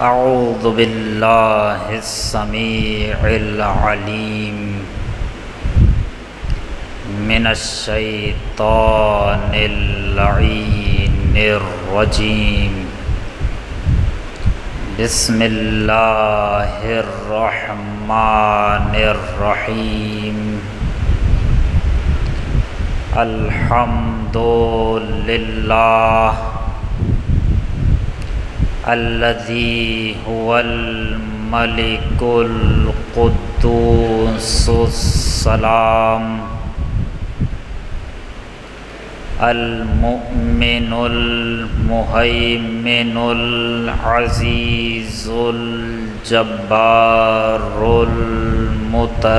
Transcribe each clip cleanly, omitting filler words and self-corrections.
اعوذ باللہ السمیع العلیم من الشیطان اللعین الرجیم بسم اللہ الرحمن الرحیم الحمد للہ الذي هو الملك القدوس السلام المؤمن المهيمن العزيز الجبار المتكبر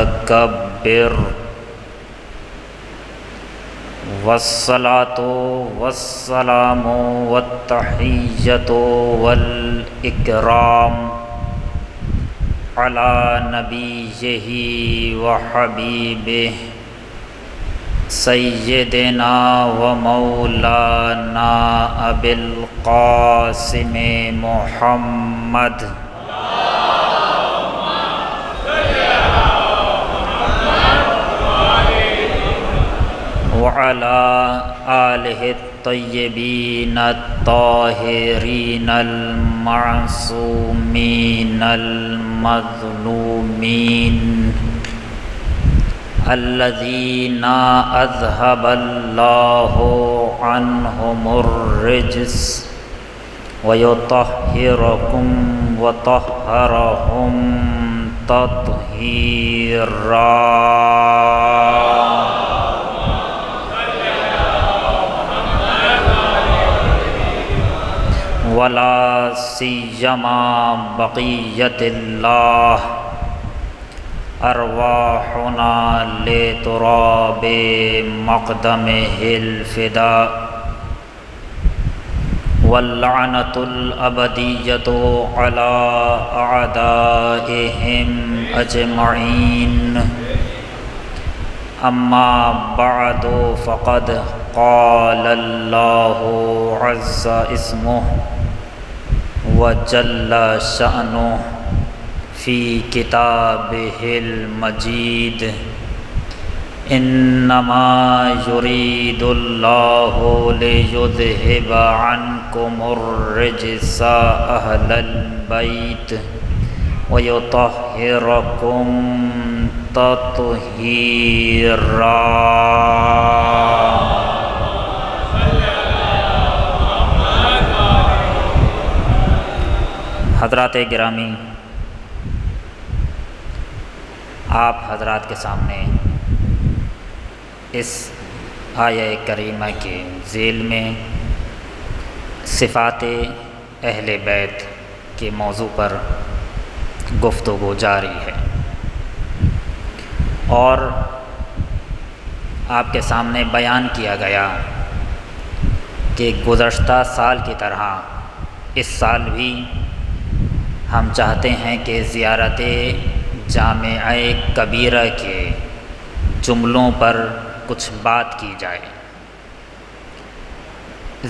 والصلاة والسلام والتحية والإكرام على نبيه وحبيبه سيدنا ومولانا أبي القاسم محمد وعلى آلہ الطیبین الطاہرین المعصومین المظلومین الذین اذهب اللہ عنہم الرجس ویطہرکم وطہرہم تطہیرا ولا سیما بقیت اللہ ارواحنا لتراب مقدمہ الفداء واللعنۃ الابدیۃ علی اعدائہم اجمعین اما بعد فقد قال اللہ عز اسمہ وجل شأنه في كتابه المجيد إنما يريد الله ليذهب عنكم الرجس أهل البيت ويطهركم تطهيرا. حضرات گرامی، آپ حضرات کے سامنے اس آیہ کریمہ کے ذیل میں صفات اہل بیت کے موضوع پر گفتگو جاری ہے، اور آپ کے سامنے بیان کیا گیا کہ گزشتہ سال کی طرح اس سال بھی ہم چاہتے ہیں کہ زیارت جامعہ کبیرہ کے جملوں پر کچھ بات کی جائے.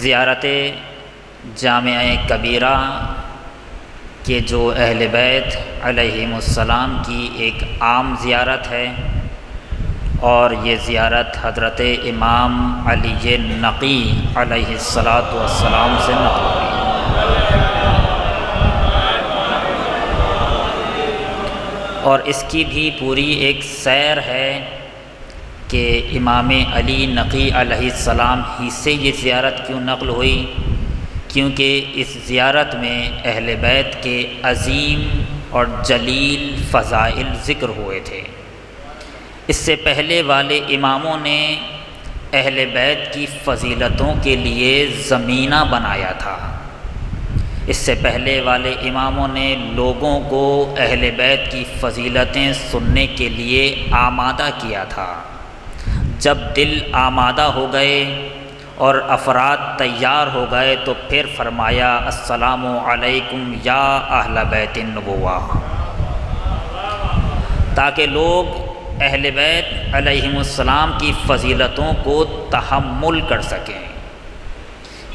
زیارت جامعہ کبیرہ کے جو اہل بیت علیہم السلام کی ایک عام زیارت ہے، اور یہ زیارت حضرت امام علی نقی علیہ السلام سے نقل ہوئی. اور اس کی بھی پوری ایک سیر ہے کہ امام علی نقی علیہ السلام ہی سے یہ زیارت کیوں نقل ہوئی، کیونکہ اس زیارت میں اہل بیت کے عظیم اور جلیل فضائل ذکر ہوئے تھے. اس سے پہلے والے اماموں نے اہل بیت کی فضیلتوں کے لیے زمینہ بنایا تھا. اس سے پہلے والے اماموں نے لوگوں کو اہل بیت کی فضیلتیں سننے کے لیے آمادہ کیا تھا. جب دل آمادہ ہو گئے اور افراد تیار ہو گئے تو پھر فرمایا السلام علیکم یا اہل بیت النبوہ، تاکہ لوگ اہل بیت علیہم السلام کی فضیلتوں کو تحمل کر سکیں،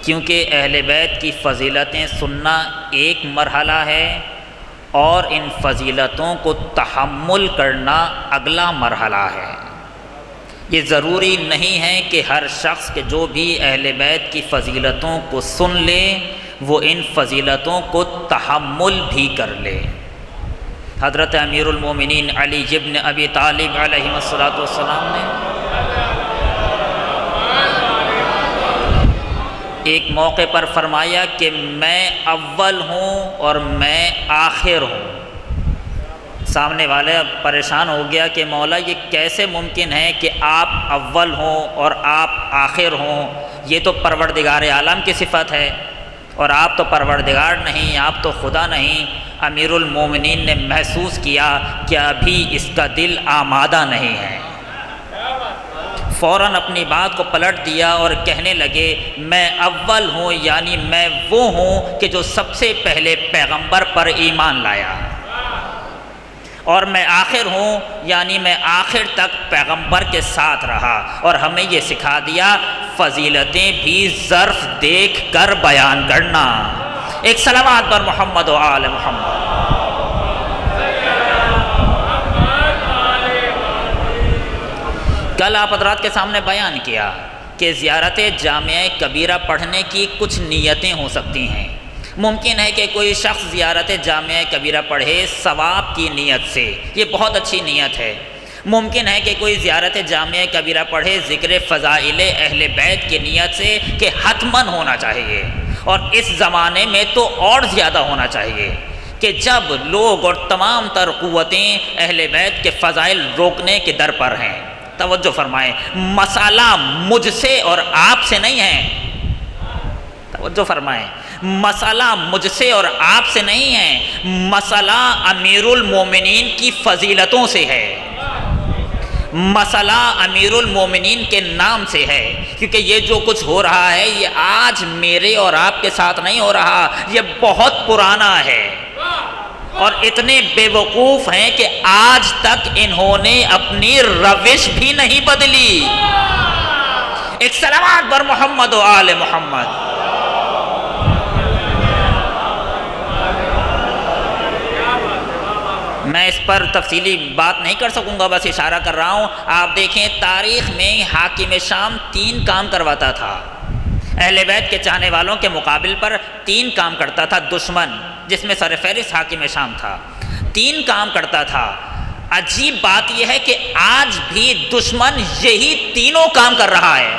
کیونکہ اہل بیت کی فضیلتیں سننا ایک مرحلہ ہے اور ان فضیلتوں کو تحمل کرنا اگلا مرحلہ ہے۔ یہ ضروری نہیں ہے کہ ہر شخص کے جو بھی اہل بیت کی فضیلتوں کو سن لے وہ ان فضیلتوں کو تحمل بھی کر لے۔ حضرت امیر المومنین علی ابن ابی طالب علیہ السلام نے ایک موقع پر فرمایا کہ میں اول ہوں اور میں آخر ہوں۔ سامنے والا پریشان ہو گیا کہ مولا یہ کیسے ممکن ہے کہ آپ اول ہوں اور آپ آخر ہوں، یہ تو پروردگار عالم کی صفت ہے اور آپ تو پروردگار نہیں، آپ تو خدا نہیں۔ امیر المومنین نے محسوس کیا کہ ابھی اس کا دل آمادہ نہیں ہے، فوراً اپنی بات کو پلٹ دیا اور کہنے لگے میں اول ہوں یعنی میں وہ ہوں کہ جو سب سے پہلے پیغمبر پر ایمان لایا، اور میں آخر ہوں یعنی میں آخر تک پیغمبر کے ساتھ رہا۔ اور ہمیں یہ سکھا دیا فضیلتیں بھی ظرف دیکھ کر بیان کرنا۔ ایک صلوات پر محمد و آل محمد۔ کل آپ حضرات کے سامنے بیان کیا کہ زیارت جامعہ کبیرہ پڑھنے کی کچھ نیتیں ہو سکتی ہیں۔ ممکن ہے کہ کوئی شخص زیارت جامعہ کبیرہ پڑھے ثواب کی نیت سے، یہ بہت اچھی نیت ہے۔ ممکن ہے کہ کوئی زیارت جامعہ کبیرہ پڑھے ذکر فضائل اہل بیت کی نیت سے کہ حتماً ہونا چاہیے، اور اس زمانے میں تو اور زیادہ ہونا چاہیے کہ جب لوگ اور تمام تر قوتیں اہل بیت کے فضائل روکنے کے در پر ہیں۔ توجہ فرمائیں، مسئلہ مجھ سے اور آپ سے نہیں ہے۔ توجہ فرمائیں، مسئلہ مجھ سے اور آپ سے نہیں ہے، مسئلہ امیر المومنین کی فضیلتوں سے ہے، مسئلہ امیر المومنین کے نام سے ہے۔ کیونکہ یہ جو کچھ ہو رہا ہے یہ آج میرے اور آپ کے ساتھ نہیں ہو رہا، یہ بہت پرانا ہے، اور اتنے بے وقوف ہیں کہ آج تک انہوں نے اپنی روش بھی نہیں بدلی۔ ایک صلوات بر محمد و آل محمد۔ میں اس پر تفصیلی بات نہیں کر سکوں گا، بس اشارہ کر رہا ہوں۔ آپ دیکھیں تاریخ میں حاکم شام 3 کام کرواتا تھا، اہل بیت کے چاہنے والوں کے مقابل پر 3 کام کرتا تھا دشمن، جس میں سر فہرست حاکم شام تھا۔ 3 کام کرتا تھا۔ عجیب بات یہ ہے کہ آج بھی دشمن یہی تینوں کام کر رہا ہے۔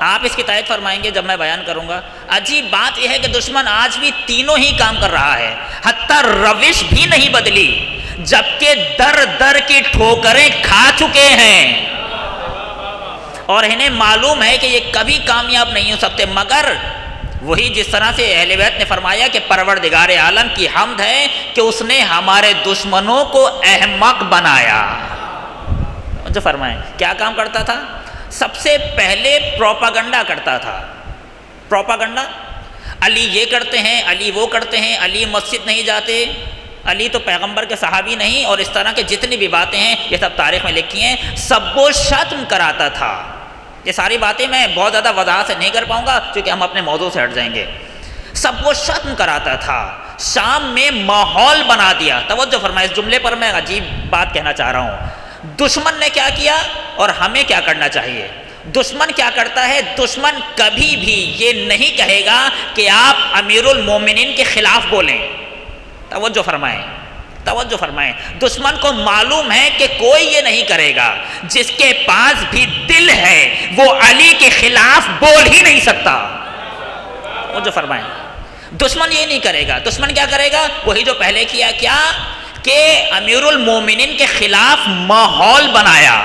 آپ اس کی تائید فرمائیں گے جب میں بیان کروں گا۔ عجیب بات یہ ہے کہ دشمن آج بھی تینوں ہی کام کر رہا ہے، حتیٰ روش بھی نہیں بدلی، جبکہ در در کی ٹھوکریں کھا چکے ہیں، اور انہیں معلوم ہے کہ یہ کبھی کامیاب نہیں ہو سکتے، مگر وہی جس طرح سے اہل بیت نے فرمایا کہ پروردگار عالم کی حمد ہے کہ اس نے ہمارے دشمنوں کو احمق بنایا۔ جو فرمائیں کیا کام کرتا تھا؟ سب سے پہلے پروپاگنڈا کرتا تھا۔ پروپاگنڈا، علی یہ کرتے ہیں، علی وہ کرتے ہیں، علی مسجد نہیں جاتے، علی تو پیغمبر کے صحابی نہیں، اور اس طرح کے جتنی بھی باتیں ہیں یہ سب تاریخ میں لکھی ہیں۔ سب و شتم کراتا تھا۔ یہ ساری باتیں میں بہت زیادہ وضاحت سے نہیں کر پاؤں گا کیونکہ ہم اپنے موضوع سے ہٹ جائیں گے۔ سب و شتم کراتا تھا، شام میں ماحول بنا دیا۔ توجہ فرمائیں، اس جملے پر میں عجیب بات کہنا چاہ رہا ہوں۔ دشمن نے کیا کیا اور ہمیں کیا کرنا چاہیے؟ دشمن کیا کرتا ہے؟ دشمن کبھی بھی یہ نہیں کہے گا کہ آپ امیر المومنین کے خلاف بولیں۔ توجہ فرمائیں، توجہ فرمائیں، دشمن کو معلوم ہے کہ کوئی یہ نہیں کرے گا، جس کے پاس بھی دل ہے وہ علی کے خلاف بول ہی نہیں سکتا۔ توجہ فرمائیں، دشمن یہ نہیں کرے گا۔ دشمن کیا کرے گا؟ وہی جو پہلے کیا، کیا کہ امیر المومنین کے خلاف ماحول بنایا۔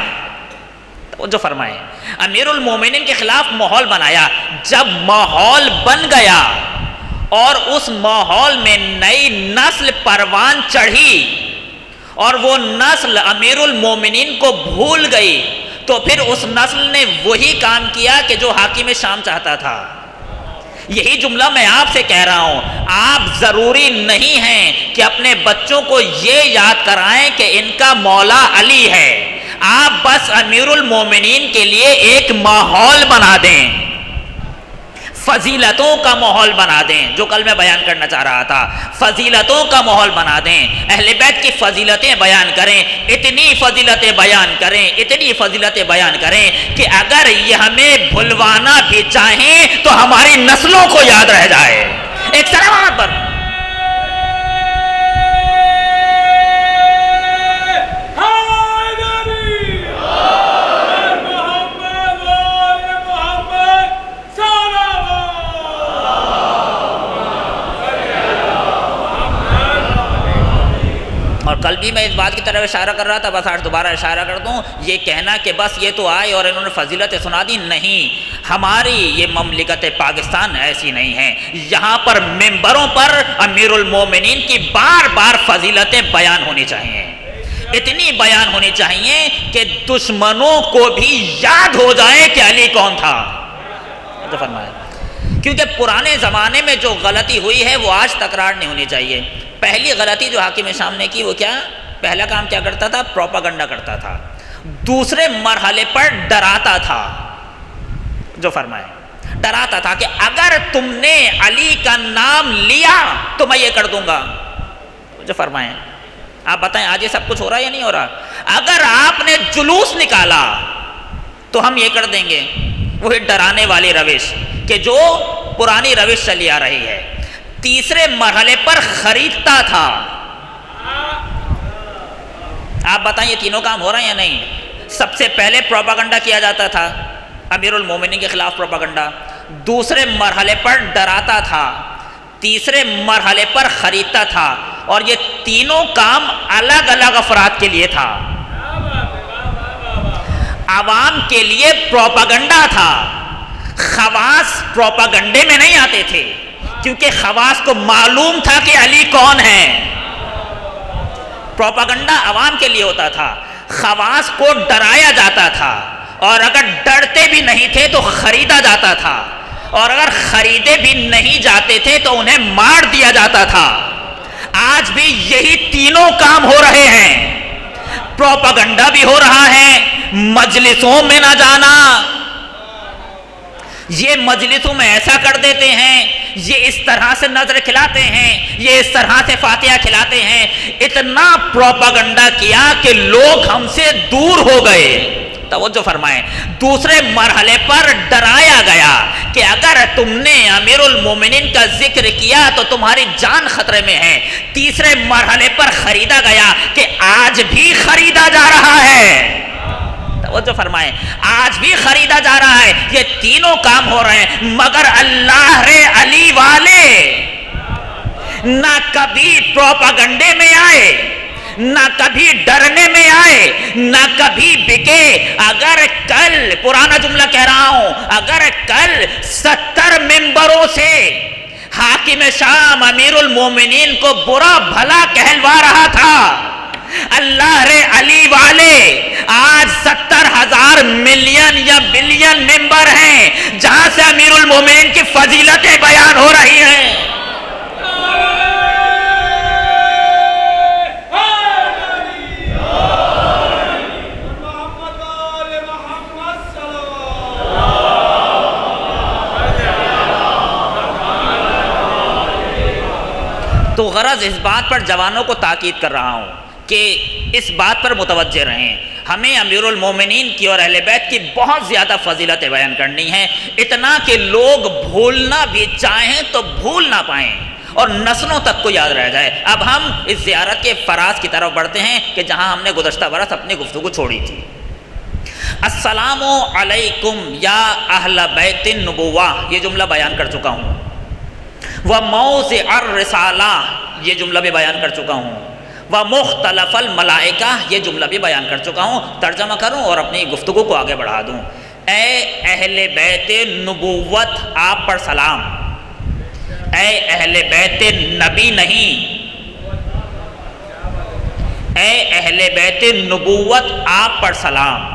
توجہ فرمائیں، امیر المومنین کے خلاف ماحول بنایا۔ جب ماحول بن گیا اور اس ماحول میں نئی نسل پروان چڑھی اور وہ نسل امیر المومنین کو بھول گئی، تو پھر اس نسل نے وہی کام کیا کہ جو حاکم شام چاہتا تھا۔ یہی جملہ میں آپ سے کہہ رہا ہوں، آپ ضروری نہیں ہیں کہ اپنے بچوں کو یہ یاد کرائیں کہ ان کا مولا علی ہے۔ آپ بس امیر المومنین کے لیے ایک ماحول بنا دیں، فضیلتوں کا ماحول بنا دیں، جو کل میں بیان کرنا چاہ رہا تھا، فضیلتوں کا ماحول بنا دیں، اہل بیت کی فضیلتیں بیان کریں، اتنی فضیلتیں بیان کریں، اتنی فضیلتیں بیان کریں کہ اگر یہ ہمیں بھلوانا بھی چاہیں تو ہماری نسلوں کو یاد رہ جائے۔ ایک سلام پر کل بھی میں اس بات کی طرف اشارہ کر رہا تھا، بس آج دوبارہ اشارہ کر دوں، یہ کہنا کہ بس یہ تو آئے اور انہوں نے فضیلتیں سنا دی، نہیں، ہماری یہ مملکت پاکستان ایسی نہیں ہے، یہاں پر ممبروں پر امیر المومنین کی بار بار فضیلتیں بیان ہونی چاہیے، اتنی بیان ہونی چاہیے کہ دشمنوں کو بھی یاد ہو جائے کہ علی کون تھا۔ تو فرمایا کیونکہ پرانے زمانے میں جو غلطی ہوئی ہے وہ آج تکرار نہیں ہونی چاہیے۔ پہلی غلطی جو حاکم شام نے کی وہ کیا؟ پہلا کام کیا کرتا تھا؟ پروپاگنڈا کرتا تھا، دوسرے مرحلے پر ڈراتا تھا، جو فرمائے ڈراتا تھا کہ اگر تم نے علی کا نام لیا تو میں یہ کر دوں گا، جو فرمائے۔ آپ بتائیں آج یہ سب کچھ ہو رہا ہے یا نہیں ہو رہا؟ اگر آپ نے جلوس نکالا تو ہم یہ کر دیں گے، وہی ڈرانے والی روش کہ جو پرانی روش چلی آ رہی ہے۔ تیسرے مرحلے پر خریدتا تھا۔ آپ بتائیں یہ تینوں کام ہو رہا ہے یا نہیں؟ سب سے پہلے پروپاگنڈا کیا جاتا تھا، امیر المومنین کے خلاف پروپاگنڈا، دوسرے مرحلے پر ڈراتا تھا، تیسرے مرحلے پر خریدتا تھا، اور یہ تینوں کام الگ الگ افراد کے لیے تھا۔ عوام کے لیے پروپاگنڈا تھا، خواص پروپاگنڈے میں نہیں آتے تھے، کیونکہ خواص کو معلوم تھا کہ علی کون ہے۔ پروپاگنڈا عوام کے لیے ہوتا تھا، خواص کو ڈرایا جاتا تھا، اور اگر ڈرتے بھی نہیں تھے تو خریدا جاتا تھا، اور اگر خریدے بھی نہیں جاتے تھے تو انہیں مار دیا جاتا تھا۔ آج بھی یہی تینوں کام ہو رہے ہیں، پروپاگنڈا بھی ہو رہا ہے، مجلسوں میں نہ جانا، یہ مجلسوں میں ایسا کر دیتے ہیں، یہ اس طرح سے نظر کھلاتے ہیں، یہ اس طرح سے فاتحہ کھلاتے ہیں، اتنا پروپاگنڈا کیا کہ لوگ ہم سے دور ہو گئے۔ توجہ فرمائیں، دوسرے مرحلے پر ڈرایا گیا کہ اگر تم نے امیر المومنین کا ذکر کیا تو تمہاری جان خطرے میں ہے۔ تیسرے مرحلے پر خریدا گیا کہ آج بھی خریدا جا رہا ہے، توجہ فرمائیں، آج بھی خریدا جا رہا ہے، یہ تینوں کام ہو رہے ہیں، مگر اللہ رے علی والے نہ کبھی پروپاگنڈے میں آئے، نہ کبھی ڈرنے میں آئے، نہ کبھی بکے۔ اگر کل، پرانا جملہ کہہ رہا ہوں، اگر کل 70 ممبروں سے حاکم شام امیر المومنین کو برا بھلا کہلوا رہا تھا، اللہ رے علی والے آج 70,000 ملین یا بلین ممبر ہیں جہاں سے امیر المومنین کی فضیلتیں بیان ہو رہی ہیں۔ تو غرض اس بات پر جوانوں کو تاکید کر رہا ہوں کہ اس بات پر متوجہ رہیں، ہمیں امیر المومنین کی اور اہل بیت کی بہت زیادہ فضیلتیں بیان کرنی ہیں، اتنا کہ لوگ بھولنا بھی چاہیں تو بھول نہ پائیں اور نسلوں تک کو یاد رہ جائے۔ اب ہم اس زیارت کے فراز کی طرف بڑھتے ہیں کہ جہاں ہم نے گزشتہ برس اپنی گفتگو چھوڑی تھی۔ السلام علیکم یا اہل بیت النبوہ، یہ جملہ بیان کر چکا ہوں، وموضع الرسالہ، یہ جملہ بھی بیان کر چکا ہوں، ومختلف الملائکہ، یہ جملہ بھی بیان کر چکا ہوں۔ ترجمہ کروں اور اپنی گفتگو کو آگے بڑھا دوں۔ اے اہل بیت نبوت، آپ پر سلام۔ اے اہل بیت نبی نہیں، اے اہل بیت نبوت، آپ پر سلام۔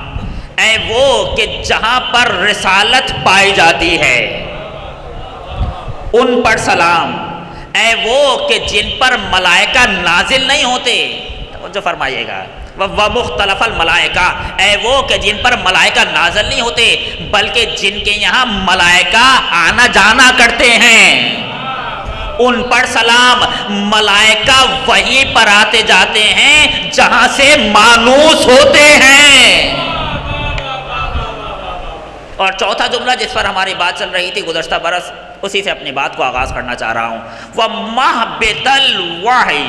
اے وہ کہ جہاں پر رسالت پائی جاتی ہے ان پر سلام۔ اے وہ کہ جن پر ملائکہ نازل نہیں ہوتے، توجہ فرمائیے گا، وَمُخْتَلَفَ الْمَلَائِكَةِ، اے وہ کہ جن پر ملائکہ نازل نہیں ہوتے بلکہ جن کے یہاں ملائکہ آنا جانا کرتے ہیں، ان پر سلام۔ ملائکہ وہیں پر آتے جاتے ہیں جہاں سے مانوس ہوتے ہیں۔ اور چوتھا جملہ جس پر ہماری بات چل رہی تھی گزشتہ برس، اسی سے اپنی بات کو آغاز کرنا چاہ رہا ہوں۔ وَمَحْبِطَ الْوَحْيِ،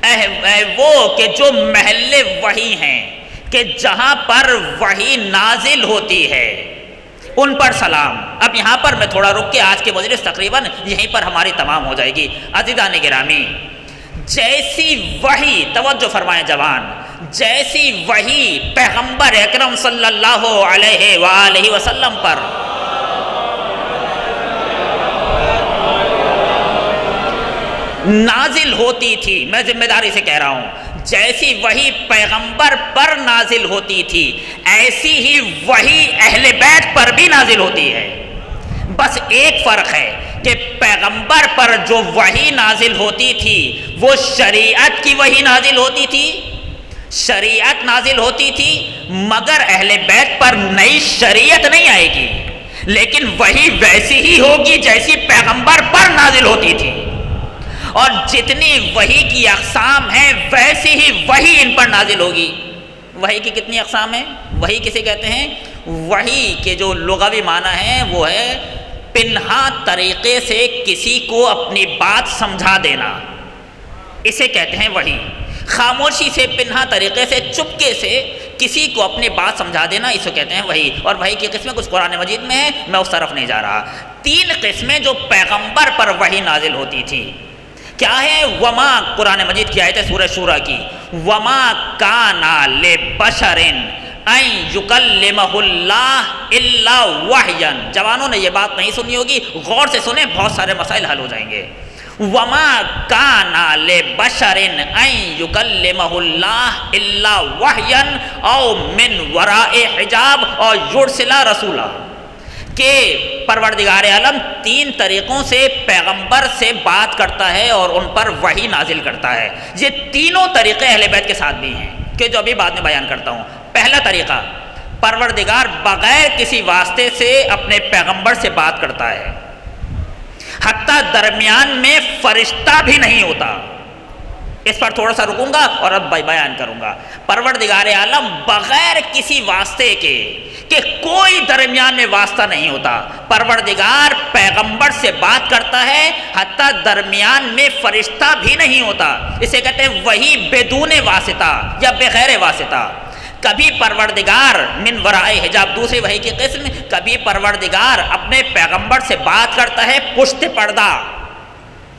اے وہ کہ جو محل وحی ہیں، کہ جہاں پر وحی نازل ہوتی ہے ان پر سلام۔ اب یہاں پر میں تھوڑا رک کے آج کے مجلس تقریباً یہیں پر ہماری تمام ہو جائے گی۔ عزیزان گرامی، جیسی وحی، توجہ فرمائیں جوان، جیسی وحی پیغمبر اکرم صلی اللہ علیہ وآلہ وسلم پر نازل ہوتی تھی، میں ذمہ داری سے کہہ رہا ہوں، جیسی وحی پیغمبر پر نازل ہوتی تھی ایسی ہی وحی اہل بیت پر بھی نازل ہوتی ہے۔ بس ایک فرق ہے کہ پیغمبر پر جو وحی نازل ہوتی تھی وہ شریعت کی وحی نازل ہوتی تھی، شریعت نازل ہوتی تھی، مگر اہل بیت پر نئی شریعت نہیں آئے گی، لیکن وحی ویسی ہی ہوگی جیسی پیغمبر پر نازل ہوتی تھی۔ اور جتنی وحی کی اقسام ہیں ویسی ہی وحی ان پر نازل ہوگی۔ وحی کی کتنی اقسام ہیں؟ وحی کسے کہتے ہیں؟ وحی کے جو لغوی معنی ہے وہ ہے پنہا طریقے سے کسی کو اپنی بات سمجھا دینا، اسے کہتے ہیں وحی۔ خاموشی سے، پنہا طریقے سے، چپکے سے کسی کو اپنی بات سمجھا دینا، اسے کہتے ہیں وحی۔ اور وحی کی قسمیں کچھ قرآن مجید میں ہیں، میں اس طرف نہیں جا رہا۔ تین قسمیں جو پیغمبر پر وحی نازل ہوتی تھی کیا ہے؟ وما، قرآن مجید کی آیت ہے سورہ شورى کی، وما کان لبشر ان یکلمہ اللہ الا وحیا۔ جوانوں نے یہ بات نہیں سنی ہوگی، غور سے سنیں، بہت سارے مسائل حل ہو جائیں گے۔ وما کان لبشر ان یکلمہ اللہ الا وحیا او من وراء حجاب او یرسل رسولا، کہ پروردگار عالم تین طریقوں سے پیغمبر سے بات کرتا ہے اور ان پر وحی نازل کرتا ہے۔ یہ تینوں طریقے اہل بیت کے ساتھ بھی ہیں کہ جو ابھی بعد میں بیان کرتا ہوں۔ پہلا طریقہ، پروردگار بغیر کسی واسطے سے اپنے پیغمبر سے بات کرتا ہے، حتیٰ درمیان میں فرشتہ بھی نہیں ہوتا۔ اس پر تھوڑا سا رکوں گا اور اب بیان کروں گا۔ پروردگار عالم بغیر کسی واسطے کے، کہ کوئی درمیان میں واسطہ نہیں ہوتا، پروردگار پیغمبر سے بات کرتا ہے حتیٰ درمیان میں فرشتہ بھی نہیں ہوتا، اسے کہتے ہیں وحی بدون واسطہ یا بغیر واسطہ۔ کبھی پروردگار من وراء حجاب، دوسری وحی کی قسم، کبھی پروردگار اپنے پیغمبر سے بات کرتا ہے پشت پردہ،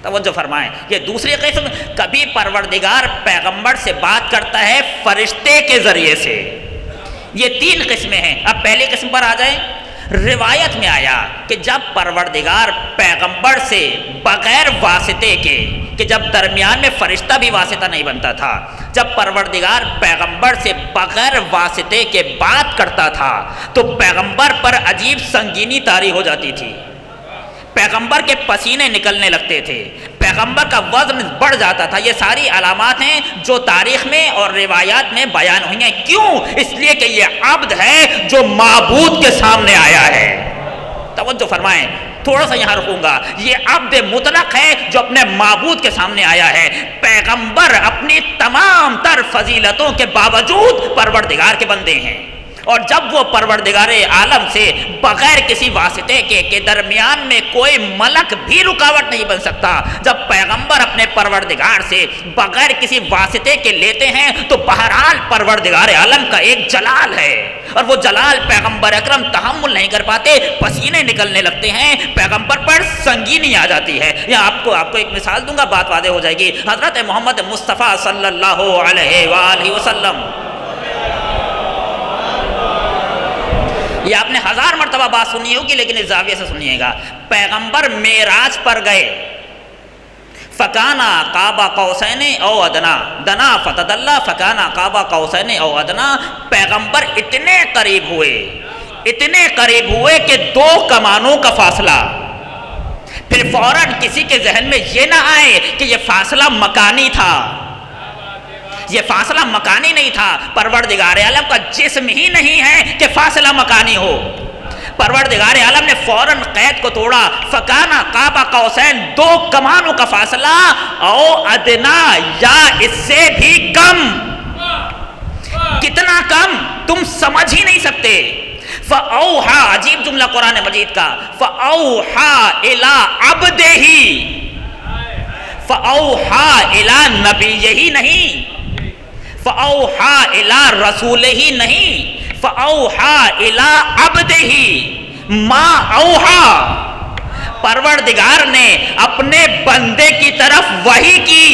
توجہ فرمائیں، یہ دوسری قسم۔ کبھی پروردگار پیغمبر سے بات کرتا ہے فرشتے کے ذریعے سے۔ یہ تین قسمیں ہیں۔ اب پہلی قسم پر آ جائیں۔ روایت میں آیا کہ جب پروردگار پیغمبر سے بغیر واسطے کے، کہ جب درمیان میں فرشتہ بھی واسطہ نہیں بنتا تھا، جب پروردگار پیغمبر سے بغیر واسطے کے بات کرتا تھا تو پیغمبر پر عجیب سنگینی طاری ہو جاتی تھی، پیغمبر کے پسینے نکلنے لگتے تھے، پیغمبر کا وزن بڑھ جاتا تھا۔ یہ ساری علامات ہیں جو تاریخ میں اور روایات میں بیان ہوئی ہیں۔ کیوں؟ اس لیے کہ یہ عبد ہے جو معبود کے سامنے آیا ہے۔ توجہ فرمائیں، تھوڑا سا یہاں رکوں گا۔ یہ عبد مطلق ہے جو اپنے معبود کے سامنے آیا ہے۔ پیغمبر اپنی تمام تر فضیلتوں کے باوجود پروردگار کے بندے ہیں، اور جب وہ پروردگار عالم سے بغیر کسی واسطے کے، کہ درمیان میں کوئی ملک بھی رکاوٹ نہیں بن سکتا، جب پیغمبر اپنے پروردگار سے بغیر کسی واسطے کے لیتے ہیں تو بہرحال پروردگار عالم کا ایک جلال ہے، اور وہ جلال پیغمبر اکرم تحمل نہیں کر پاتے، پسینے نکلنے لگتے ہیں، پیغمبر پر سنگینی آ جاتی ہے۔ یا آپ کو ایک مثال دوں گا، بات واضح ہو جائے گی۔ حضرت محمد مصطفیٰ صلی اللہ علیہ وآلہ وسلم، یہ آپ نے 1000 مرتبہ بات سنی ہوگی لیکن اس زاویے سے سنیے گا۔ پیغمبر معراج پر گئے، فکانا قاب قوسین او ادنا، دنا فتدلی فکانا قاب قوسین او ادنا۔ پیغمبر اتنے قریب ہوئے کہ 2 کمانوں کا فاصلہ۔ پھر فوراً کسی کے ذہن میں یہ نہ آئے کہ یہ فاصلہ مکانی تھا، یہ فاصلہ مکانی نہیں تھا، پروردگار عالم کا جسم ہی نہیں ہے کہ فاصلہ مکانی ہو۔ پروردگار عالم نے فوراً قید کو توڑا، فکانا قاب قوسین، 2 کمانوں کا فاصلہ، او ادنا یا اس سے بھی کم۔ کتنا کم تم سمجھ ہی نہیں سکتے۔ فاوحا، عجیب جملہ قرآن مجید کا، فاوحا الی عبدہ، فاوحا الی نبیہ ہی نہیں، فاوحا الی رسول ہی نہیں، فاوحا الی عبدہ ما اوحا۔ پروردگار نے اپنے بندے کی طرف وحی کی،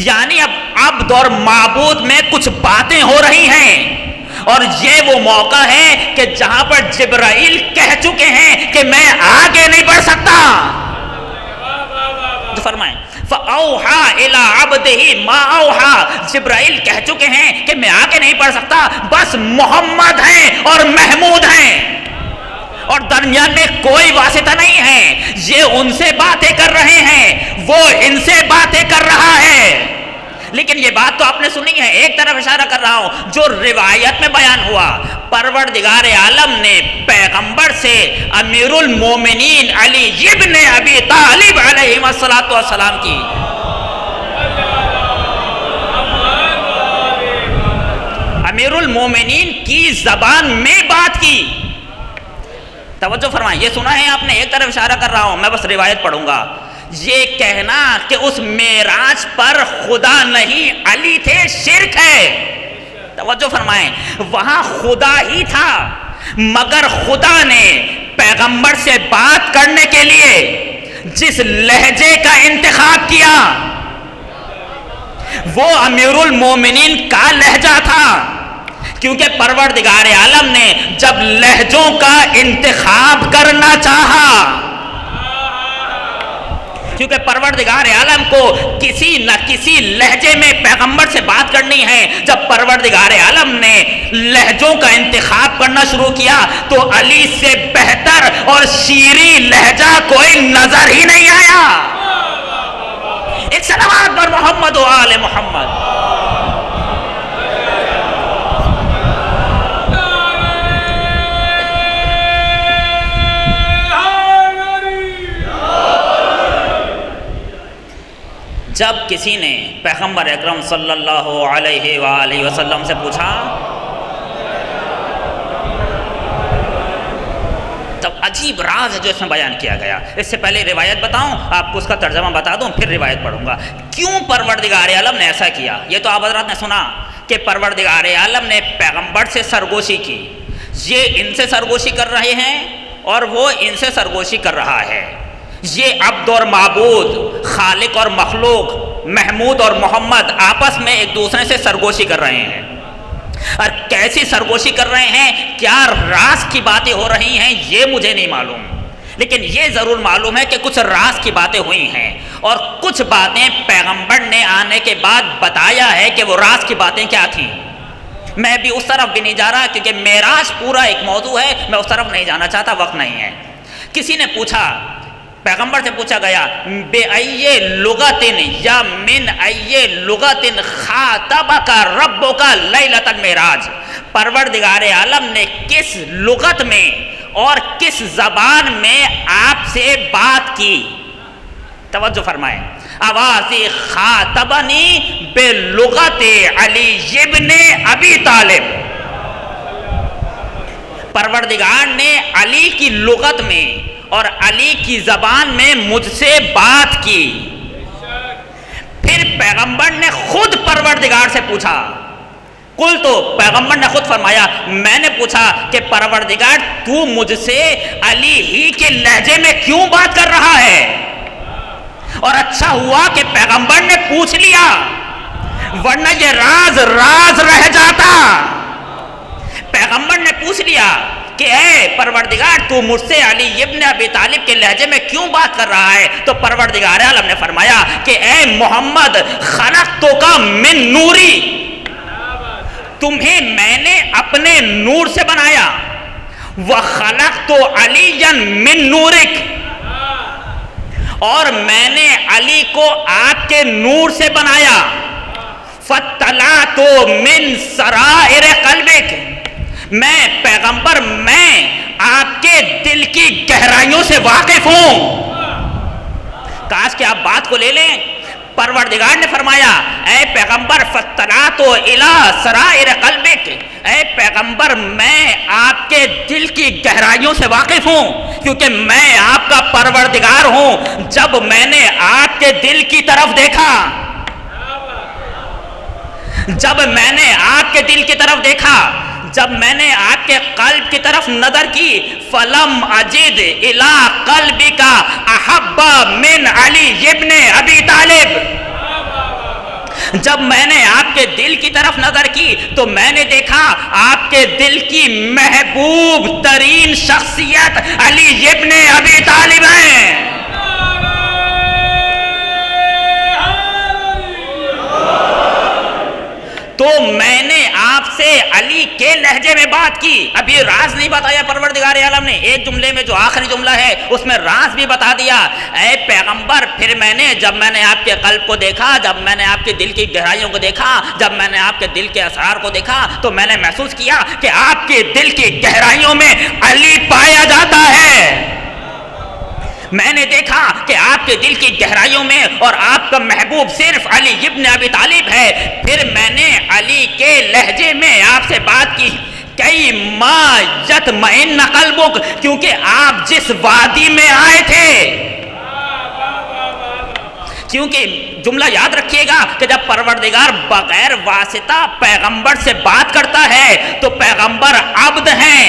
یعنی اب عبد اور معبود میں کچھ باتیں ہو رہی ہیں، اور یہ وہ موقع ہے کہ جہاں پر جبرائیل کہہ چکے ہیں کہ میں آگے نہیں بڑھ سکتا۔ تو فرمائیں فَأَوْحَا إِلَىٰ عَبْدِهِ مَا أَوْحَا، جبرائیل کہہ چکے ہیں کہ میں آگے نہیں بڑھ سکتا، بس محمد ہیں اور محمود ہیں، اور درمیان میں کوئی واسطہ نہیں ہے۔ یہ ان سے باتیں کر رہے ہیں، وہ ان سے باتیں کر رہا ہے۔ لیکن یہ بات تو آپ نے سنی ہے، ایک طرف اشارہ کر رہا ہوں جو روایت میں بیان ہوا، پروردگار عالم نے پیغمبر سے امیر المومنین علی ابن ابی طالب علیہ السلام کی امیر المومنین کی زبان میں بات کی۔ توجہ فرمائیں، یہ سنا ہے آپ نے، ایک طرف اشارہ کر رہا ہوں، میں بس روایت پڑھوں گا۔ یہ کہنا کہ اس معراج پر خدا نہیں علی تھے، شرک ہے۔ توجہ فرمائیں، وہاں خدا ہی تھا، مگر خدا نے پیغمبر سے بات کرنے کے لیے جس لہجے کا انتخاب کیا وہ امیر المومنین کا لہجہ تھا، کیونکہ پروردگار عالم نے جب لہجوں کا انتخاب کرنا چاہا، کیونکہ پروردگار عالم کو کسی نہ کسی لہجے میں پیغمبر سے بات کرنی ہے، جب پروردگار عالم نے لہجوں کا انتخاب کرنا شروع کیا تو علی سے بہتر اور شیریں لہجہ کوئی نظر ہی نہیں آیا۔ ایک صلوات پر محمد و آل محمد۔ جب کسی نے پیغمبر اکرم صلی اللہ علیہ وآلہ وسلم سے پوچھا، تب عجیب راز ہے جو اس میں بیان کیا گیا۔ اس سے پہلے روایت بتاؤں، آپ کو اس کا ترجمہ بتا دوں، پھر روایت پڑھوں گا۔ کیوں پروردگار عالم نے ایسا کیا؟ یہ تو آپ حضرات نے سنا کہ پروردگار عالم نے پیغمبر سے سرگوشی کی، یہ ان سے سرگوشی کر رہے ہیں اور وہ ان سے سرگوشی کر رہا ہے۔ یہ عبد اور معبود، خالق اور مخلوق، محمود اور محمد آپس میں ایک دوسرے سے سرگوشی کر رہے ہیں، اور کیسی سرگوشی کر رہے ہیں، کیا راز کی باتیں ہو رہی ہیں یہ مجھے نہیں معلوم، لیکن یہ ضرور معلوم ہے کہ کچھ راز کی باتیں ہوئی ہیں، اور کچھ باتیں پیغمبر نے آنے کے بعد بتایا ہے کہ وہ راز کی باتیں کیا تھیں۔ میں بھی اس طرف بھی نہیں جا رہا کیونکہ معراج پورا ایک موضوع ہے، میں اس طرف نہیں جانا چاہتا، وقت نہیں ہے۔ کسی نے پوچھا، پیغمبر سے پوچھا گیا، بے ای لغت یا من ای لغت خاطبک ربک لیلۃ المعراج، پروردگار عالم نے کس لغت میں اور کس زبان میں آپ سے بات کی؟ توجہ فرمائیں، آوازی خاطبنی بلغت علی ابن ابی طالب، پروردگار نے علی کی لغت میں اور علی کی زبان میں مجھ سے بات کی۔ پھر پیغمبر نے خود پروردگار سے پوچھا، قل، تو پیغمبر نے خود فرمایا، میں نے پوچھا کہ پروردگار تو مجھ سے علی ہی کے لہجے میں کیوں بات کر رہا ہے؟ اور اچھا ہوا کہ پیغمبر نے پوچھ لیا، ورنہ یہ راز راز رہ جاتا۔ پیغمبر نے پوچھ لیا کہ اے پروردگار تو مجھ سے علی ابن ابی طالب کے لہجے میں کیوں بات کر رہا ہے؟ تو پروردگار عالم نے فرمایا کہ اے محمد، خلقتک من نوری، تمہیں میں نے اپنے نور سے بنایا، وخلقت علیا من نورک، اور میں نے علی کو آپ کے نور سے بنایا، فَطَّلَعْتُ مِنْ سَرَائِرِ قَلْبِكَ، میں پیغمبر میں آپ کے دل کی گہرائیوں سے واقف ہوں۔ کاش کہ آپ بات کو لے لیں۔ پروردگار نے فرمایا اے پیغمبر فَطَّلَعْتُ إِلَىٰ سَرَائِرِ قَلْبِكَ، اے پیغمبر میں آپ کے دل کی گہرائیوں سے واقف ہوں، کیونکہ میں آپ کا پروردگار ہوں۔ جب میں نے آپ کے دل کی طرف دیکھا، جب میں نے آپ کے دل کی طرف دیکھا، جب میں نے آپ کے قلب کی طرف نظر کی، فَلَمْ أَجِدْ إِلَىٰ قَلْبِكَ أَحَبَّ مِنْ عَلِيِّ بْنِ أَبِي طَالِبٍ، جب میں نے آپ کے دل کی طرف نظر کی تو میں نے دیکھا آپ کے دل کی محبوب ترین شخصیت علی ابن ابی طالب ہیں۔ تو میں نے آپ سے علی کے لہجے میں بات کی۔ اب یہ راز نہیں بتایا پروردگار عالم نے، ایک جملے میں جو آخری جملہ ہے اس میں راز بھی بتا دیا۔ اے پیغمبر، پھر جب میں نے آپ کے قلب کو دیکھا، جب میں نے آپ کے دل کی گہرائیوں کو دیکھا، جب میں نے آپ کے دل کے اسرار کو دیکھا تو میں نے محسوس کیا کہ آپ کے دل کی گہرائیوں میں علی پایا جاتا ہے۔ میں نے دیکھا کہ آپ کے دل کی گہرائیوں میں اور آپ کا محبوب صرف علی ابن ابی طالب ہے۔ پھر میں نے علی کے لہجے میں آپ سے بات کی، کئی ما یطمئن قلبک، کیونکہ آپ جس وادی میں آئے تھے، کیونکہ جملہ یاد رکھیے گا کہ جب پروردگار بغیر واسطہ پیغمبر سے بات کرتا ہے تو پیغمبر عبد ہیں،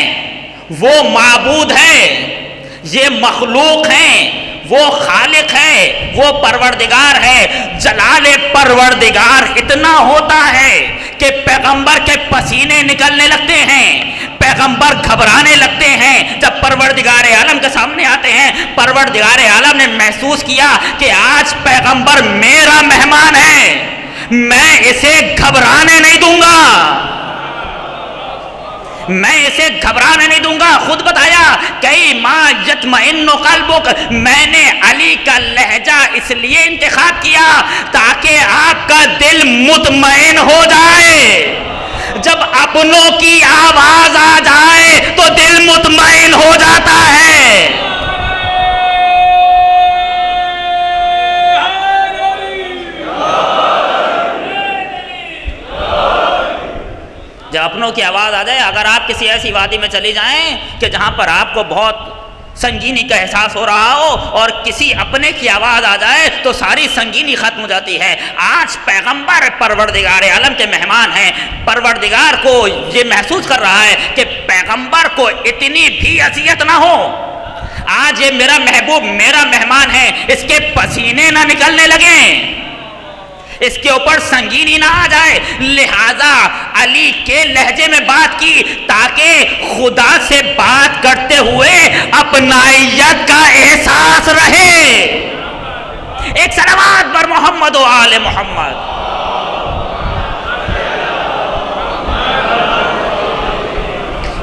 وہ معبود ہیں، یہ مخلوق ہیں، وہ خالق ہے، وہ پروردگار ہے۔ جلال پروردگار اتنا ہوتا ہے کہ پیغمبر کے پسینے نکلنے لگتے ہیں، پیغمبر گھبرانے لگتے ہیں جب پروردگار عالم کے سامنے آتے ہیں۔ پروردگار عالم نے محسوس کیا کہ آج پیغمبر میرا مہمان ہے، میں اسے گھبرانے نہیں دوں گا، میں اسے گھبرانے نہیں دوں گا۔ خود بتایا کئی ما یطمئن قلبک، میں نے علی کا لہجہ اس لیے انتخاب کیا تاکہ آپ کا دل مطمئن ہو جائے۔ جب اپنوں کی آواز آ جائے تو دل مطمئن ہو جاتا ہے۔ جب اپنوں کی آواز آ جائے، اگر آپ کسی ایسی وادی میں چلی جائیں کہ جہاں پر آپ کو بہت سنگینی کا احساس ہو رہا ہو اور کسی اپنے کی آواز آ جائے تو ساری سنگینی ختم ہو جاتی ہے۔ آج پیغمبر پروردگار عالم کے مہمان ہیں، پروردگار کو یہ محسوس کر رہا ہے کہ پیغمبر کو اتنی بھی اذیت نہ ہو، آج یہ میرا محبوب میرا مہمان ہے، اس کے پسینے نہ نکلنے لگیں، اس کے اوپر سنگینی نہ آ جائے، لہذا علی کے لہجے میں بات کی تاکہ خدا سے بات کرتے ہوئے اپنائیت کا احساس رہے۔ ایک صلوات پر محمد و آل محمد۔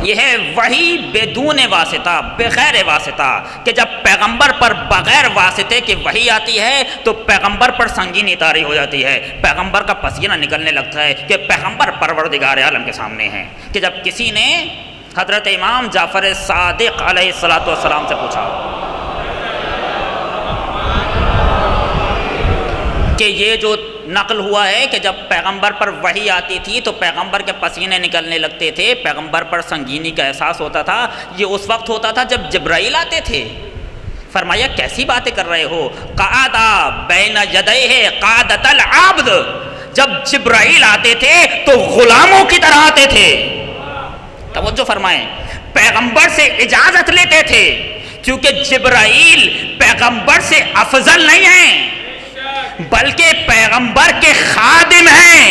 یہ ہے وحی بدون واسطہ، بغیر واسطہ، کہ جب پیغمبر پر بغیر واسطے کی وحی آتی ہے تو پیغمبر پر سنگینی طاری ہو جاتی ہے، پیغمبر کا پسینہ نکلنے لگتا ہے کہ پیغمبر پروردگار عالم کے سامنے ہیں۔ کہ جب کسی نے حضرت امام جعفر صادق علیہ السلام سے پوچھا کہ یہ جو نقل ہوا ہے کہ جب پیغمبر پر وحی آتی تھی تو پیغمبر کے پسینے نکلنے لگتے تھے، پیغمبر پر سنگینی کا احساس ہوتا تھا، یہ اس وقت ہوتا تھا جب جبرائیل آتے تھے۔ فرمایا کیسی باتیں کر رہے ہو؟ قعدا بین یدیہ قعدۃ العبد، جب جبرائیل آتے تھے تو غلاموں کی طرح آتے تھے۔ توجہ فرمائیں، پیغمبر سے اجازت لیتے تھے، کیونکہ جبرائیل پیغمبر سے افضل نہیں ہیں بلکہ پیغمبر کے خادم ہیں،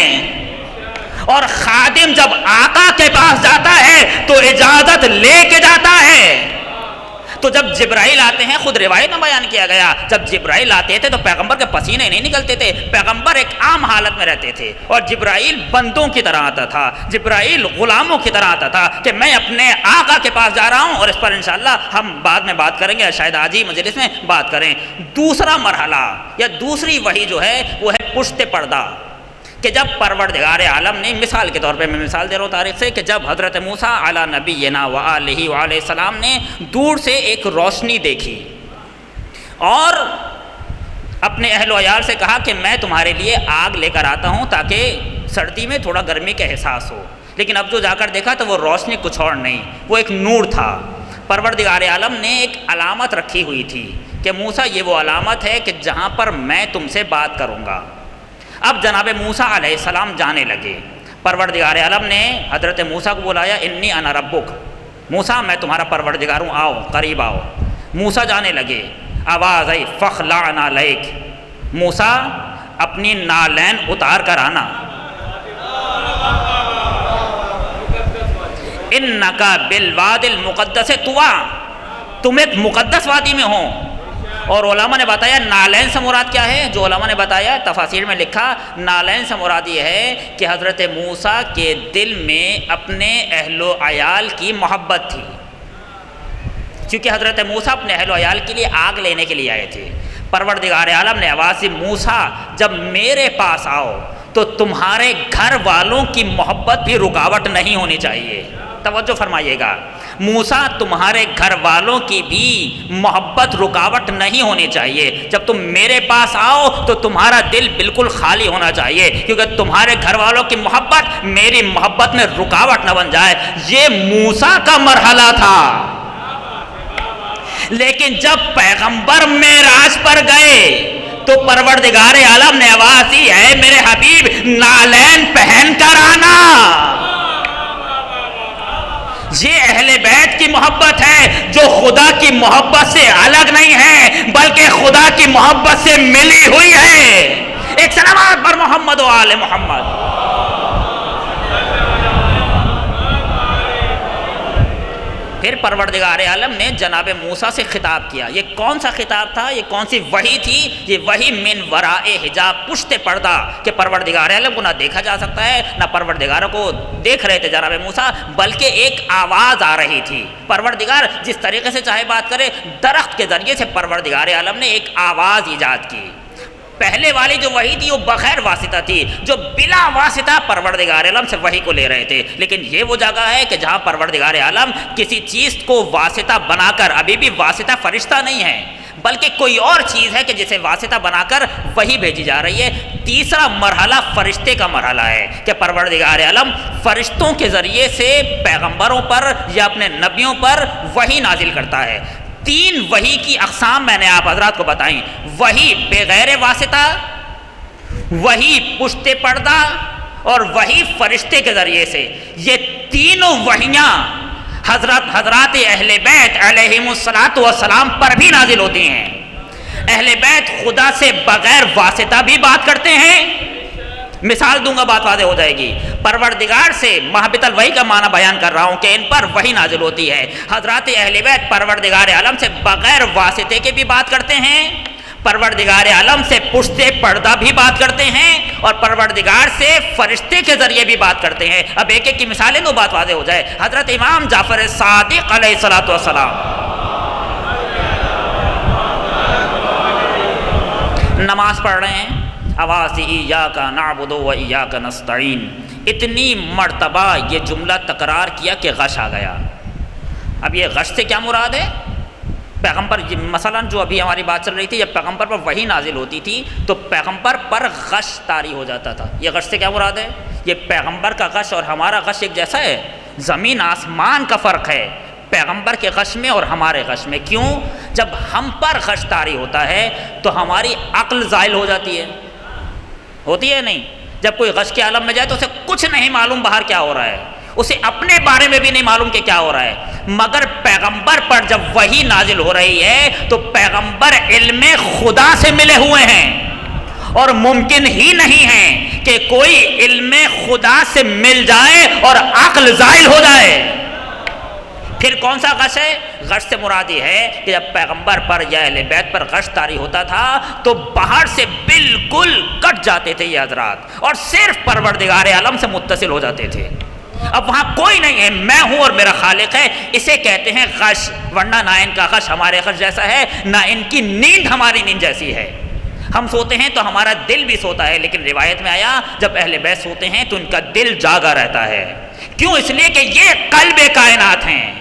اور خادم جب آقا کے پاس جاتا ہے تو اجازت لے کے جاتا ہے۔ تو جب جبرائیل آتے ہیں، خود روایت میں بیان کیا گیا، جب جبرائیل آتے تھے تو پیغمبر کے پسینے نہیں نکلتے تھے، پیغمبر ایک عام حالت میں رہتے تھے، اور جبرائیل بندوں کی طرح آتا تھا، جبرائیل غلاموں کی طرح آتا تھا کہ میں اپنے آقا کے پاس جا رہا ہوں، اور اس پر انشاءاللہ ہم بعد میں بات کریں گے، شاید آج ہی مجلس میں بات کریں۔ دوسرا مرحلہ یا دوسری وحی جو ہے وہ ہے پشت پردہ، کہ جب پروردگار عالم نے، مثال کے طور پہ میں مثال دے رہا ہوں تاریخ سے، کہ جب حضرت موسیٰ علی نبینا و آلہ وعلیہ السلام نے دور سے ایک روشنی دیکھی اور اپنے اہل و عیال سے کہا کہ میں تمہارے لیے آگ لے کر آتا ہوں تاکہ سردی میں تھوڑا گرمی کا احساس ہو، لیکن اب جو جا کر دیکھا تو وہ روشنی کچھ اور نہیں، وہ ایک نور تھا۔ پروردگار عالم نے ایک علامت رکھی ہوئی تھی کہ موسیٰ یہ وہ علامت ہے کہ جہاں پر میں تم سے بات کروں گا۔ اب جناب موسیٰ علیہ السلام جانے لگے، پروردگار عالم نے حضرت موسیٰ کو بلایا، انی انا ربک، موسیٰ میں تمہارا پروردگار ہوں، آؤ قریب آؤ۔ موسیٰ جانے لگے، آواز آئی فخلع نعلیک، موسیٰ اپنی نالین اتار کر آنا، انکا بالواد المقدس طویٰ، تم ایک مقدس وادی میں ہو۔ اور علماء نے بتایا نالین سے مراد کیا ہے، جو علماء نے بتایا تفاسیر میں لکھا نالین سے مراد یہ ہے کہ حضرت موسیٰ کے دل میں اپنے اہل و عیال کی محبت تھی، کیونکہ حضرت موسیٰ اپنے اہل و عیال کے لیے آگ لینے کے لیے آئے تھے۔ پروردگار عالم نے آواز دی، موسیٰ جب میرے پاس آؤ تو تمہارے گھر والوں کی محبت بھی رکاوٹ نہیں ہونی چاہیے۔ توجہ فرمائیے گا، موسیٰ تمہارے گھر والوں کی بھی محبت رکاوٹ نہیں ہونی چاہیے، جب تم میرے پاس آؤ تو تمہارا دل بالکل خالی ہونا چاہیے، کیونکہ تمہارے گھر والوں کی محبت میری محبت میں رکاوٹ نہ بن جائے۔ یہ موسیٰ کا مرحلہ تھا، لیکن جب پیغمبر معراج پر گئے تو پروردگار عالم نے آواز دی، ہے میرے حبیب نالین پہن کر آنا۔ یہ اہل بیت کی محبت ہے جو خدا کی محبت سے الگ نہیں ہے بلکہ خدا کی محبت سے ملی ہوئی ہے۔ ایک سلامات پر محمد و آل محمد۔ پھر پروردگار عالم نے جناب موسیٰ سے خطاب کیا۔ یہ کون سا خطاب تھا، یہ کون سی وحی تھی؟ یہ وحی من وراء حجاب، پشت پردہ، کہ پروردگار عالم کو نہ دیکھا جا سکتا ہے، نہ پروردگار کو دیکھ رہے تھے جناب موسیٰ، بلکہ ایک آواز آ رہی تھی۔ پروردگار جس طریقے سے چاہے بات کرے، درخت کے ذریعے سے پروردگار عالم نے ایک آواز ایجاد کی۔ پہلے والی جو وحی تھی وہ بغیر واسطہ تھی، جو بلا واسطہ پروردگار عالم سے وحی کو لے رہے تھے، لیکن یہ وہ جگہ ہے کہ جہاں پروردگار عالم کسی چیز کو واسطہ بنا کر، ابھی بھی واسطہ فرشتہ نہیں ہے بلکہ کوئی اور چیز ہے کہ جسے واسطہ بنا کر وحی بھیجی جا رہی ہے۔ تیسرا مرحلہ فرشتے کا مرحلہ ہے کہ پروردگار عالم فرشتوں کے ذریعے سے پیغمبروں پر یا اپنے نبیوں پر وحی نازل کرتا ہے۔ تین وحی کی اقسام میں نے آپ حضرات کو بتائیں، وحی بغیر واسطہ، وحی پشت پردہ اور وحی فرشتے کے ذریعے سے۔ یہ تینوں وحیاں حضرات اہل بیت علیہم الصلاۃ پر بھی نازل ہوتی ہیں۔ اہل بیت خدا سے بغیر واسطہ بھی بات کرتے ہیں، مثال دوں گا بات واضح ہو جائے گی۔ پروردگار سے محبت الوحی کا معنی بیان کر رہا ہوں کہ ان پر وحی نازل ہوتی ہے۔ حضرات اہل بیت پروردگار عالم سے بغیر واسطے کے بھی بات کرتے ہیں، پروردگار عالم سے پشت پردہ بھی بات کرتے ہیں، اور پروردگار سے فرشتے کے ذریعے بھی بات کرتے ہیں۔ اب ایک ایک کی مثالیں دو، بات واضح ہو جائے۔ حضرت امام جعفر صادق علیہ الصلوۃ والسلام نماز پڑھ رہے ہیں، آواز دی ایاک نعبد و ایاک نستعین، اتنی مرتبہ یہ جملہ تکرار کیا کہ غش آ گیا۔ اب یہ غش سے کیا مراد ہے؟ پیغمبر مثلا جو ابھی ہماری بات چل رہی تھی، جب پیغمبر پر وحی نازل ہوتی تھی تو پیغمبر پر غش طاری ہو جاتا تھا۔ یہ غش سے کیا مراد ہے؟ یہ پیغمبر کا غش اور ہمارا غش ایک جیسا ہے، زمین آسمان کا فرق ہے پیغمبر کے غش میں اور ہمارے غش میں۔ کیوں؟ جب ہم پر غش طاری ہوتا ہے تو ہماری عقل زائل ہو جاتی ہے، ہوتی ہے نہیں؟ جب کوئی غش کے عالم میں جائے تو اسے کچھ نہیں معلوم باہر کیا ہو رہا ہے، اسے اپنے بارے میں بھی نہیں معلوم کہ کیا ہو رہا ہے۔ مگر پیغمبر پر جب وحی نازل ہو رہی ہے تو پیغمبر علم خدا سے ملے ہوئے ہیں، اور ممکن ہی نہیں ہے کہ کوئی علم خدا سے مل جائے اور عقل زائل ہو جائے۔ پھر کون سا غش ہے؟ غش سے مراد یہ ہے کہ جب پیغمبر پر یا اہل بیت پر غش طاری ہوتا تھا تو باہر سے بالکل کٹ جاتے تھے یہ حضرات، اور صرف پروردگار عالم سے متصل ہو جاتے تھے۔ اب وہاں کوئی نہیں ہے، میں ہوں اور میرا خالق ہے، اسے کہتے ہیں غش، ورنہ نہ ان کا غش ہمارے غش جیسا ہے، نہ ان کی نیند ہماری نیند جیسی ہے۔ ہم سوتے ہیں تو ہمارا دل بھی سوتا ہے، لیکن روایت میں آیا جب اہل بیت سوتے ہیں تو ان کا دل جاگا رہتا ہے. کیوں؟ اس لیے کہ یہ قلب کائنات ہیں،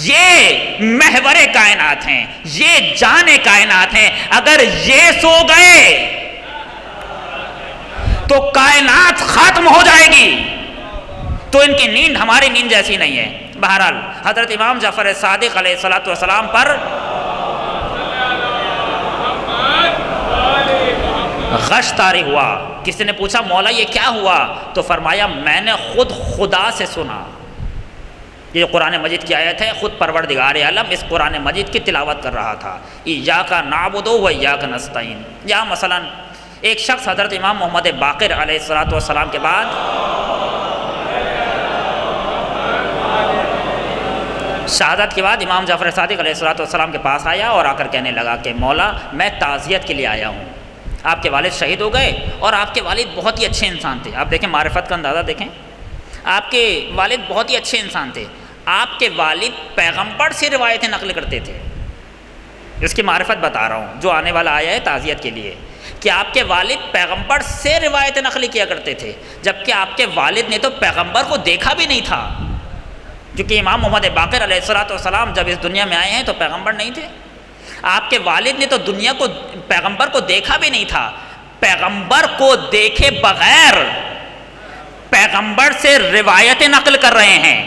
یہ محور کائنات ہیں، یہ جان کائنات ہیں. اگر یہ سو گئے تو کائنات ختم ہو جائے گی. تو ان کی نیند ہماری نیند جیسی نہیں ہے. بہرحال حضرت امام جعفر صادق علیہ الصلوۃ والسلام پر غش طاری ہوا. کسی نے پوچھا مولا یہ کیا ہوا؟ تو فرمایا میں نے خود خدا سے سنا. یہ قرآن مجید کی آیت ہے، خود پروردگار عالم اس قرآن مجید کی تلاوت کر رہا تھا. ایاک نعبد و ایاک نستعین. یا مثلا ایک شخص حضرت امام محمد باقر علیہ الصلوۃ والسلام کے بعد شہادت کے بعد امام جعفر صادق علیہ الصلوۃ والسلام کے پاس آیا اور آ کر کہنے لگا کہ مولا میں تعزیت کے لیے آیا ہوں. آپ کے والد شہید ہو گئے اور آپ کے والد بہت ہی اچھے انسان تھے. آپ دیکھیں معرفت کا اندازہ دیکھیں. آپ کے والد بہت ہی اچھے انسان تھے. آپ کے والد پیغمبر سے روایتیں نقل کرتے تھے. اس کی معرفت بتا رہا ہوں جو آنے والا آیا ہے تعزیت کے لیے، کہ آپ کے والد پیغمبر سے روایتیں نقل کیا کرتے تھے، جبکہ آپ کے والد نے تو پیغمبر کو دیکھا بھی نہیں تھا. کیونکہ امام محمد باقر علیہ الصلوۃ والسلام جب اس دنیا میں آئے ہیں تو پیغمبر نہیں تھے. آپ کے والد نے تو دنیا کو پیغمبر کو دیکھا بھی نہیں تھا. پیغمبر کو دیکھے بغیر پیغمبر سے روایتیں نقل کر رہے ہیں.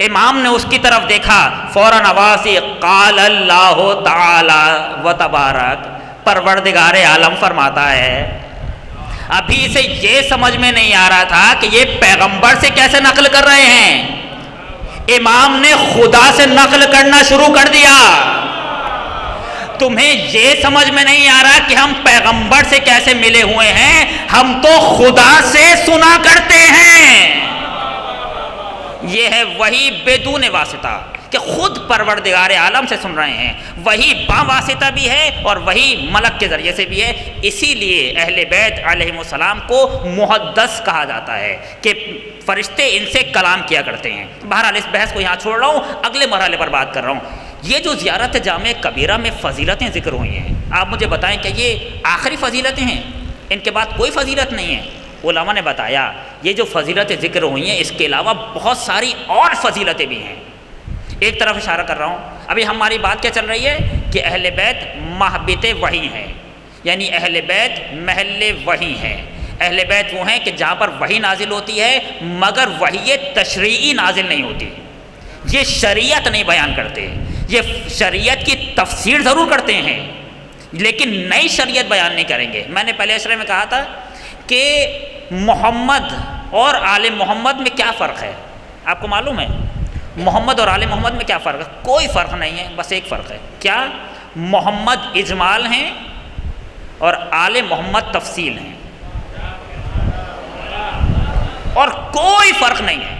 امام نے اس کی طرف دیکھا، فوراً آواز سے قال اللہ تعالی و تبارک، پروردگار عالم فرماتا ہے. ابھی اسے یہ سمجھ میں نہیں آ رہا تھا کہ یہ پیغمبر سے کیسے نقل کر رہے ہیں. امام نے خدا سے نقل کرنا شروع کر دیا. تمہیں یہ سمجھ میں نہیں آ رہا کہ ہم پیغمبر سے کیسے ملے ہوئے ہیں، ہم تو خدا سے سنا کرتے ہیں. یہ ہے وہی بدون واسطہ کہ خود پروردگار عالم سے سن رہے ہیں. وہی با واسطہ بھی ہے اور وہی ملک کے ذریعے سے بھی ہے. اسی لیے اہل بیت علیہم السلام کو محدث کہا جاتا ہے کہ فرشتے ان سے کلام کیا کرتے ہیں. بہرحال اس بحث کو یہاں چھوڑ رہا ہوں، اگلے مرحلے پر بات کر رہا ہوں. یہ جو زیارت جامع کبیرہ میں فضیلتیں ذکر ہوئی ہیں، آپ مجھے بتائیں کہ یہ آخری فضیلتیں ہیں؟ ان کے بعد کوئی فضیلت نہیں ہے؟ علماء نے بتایا یہ جو فضیلتیں ذکر ہوئی ہیں اس کے علاوہ بہت ساری اور فضیلتیں بھی ہیں. ایک طرف اشارہ کر رہا ہوں. ابھی ہماری بات کیا چل رہی ہے کہ اہل بیت محبت وحی ہیں، یعنی اہل بیت محل وحی ہیں. اہل بیت وہ ہیں کہ جہاں پر وحی نازل ہوتی ہے مگر وحی تشریعی نازل نہیں ہوتی. یہ شریعت نہیں بیان کرتے، یہ شریعت کی تفسیر ضرور کرتے ہیں لیکن نئی شریعت بیان نہیں کریں گے. میں نے پہلے اشرے میں کہا تھا کہ محمد اور آل محمد میں کیا فرق ہے؟ آپ کو معلوم ہے محمد اور آل محمد میں کیا فرق ہے؟ کوئی فرق نہیں ہے، بس ایک فرق ہے. کیا؟ محمد اجمال ہیں اور آل محمد تفصیل ہیں، اور کوئی فرق نہیں ہے،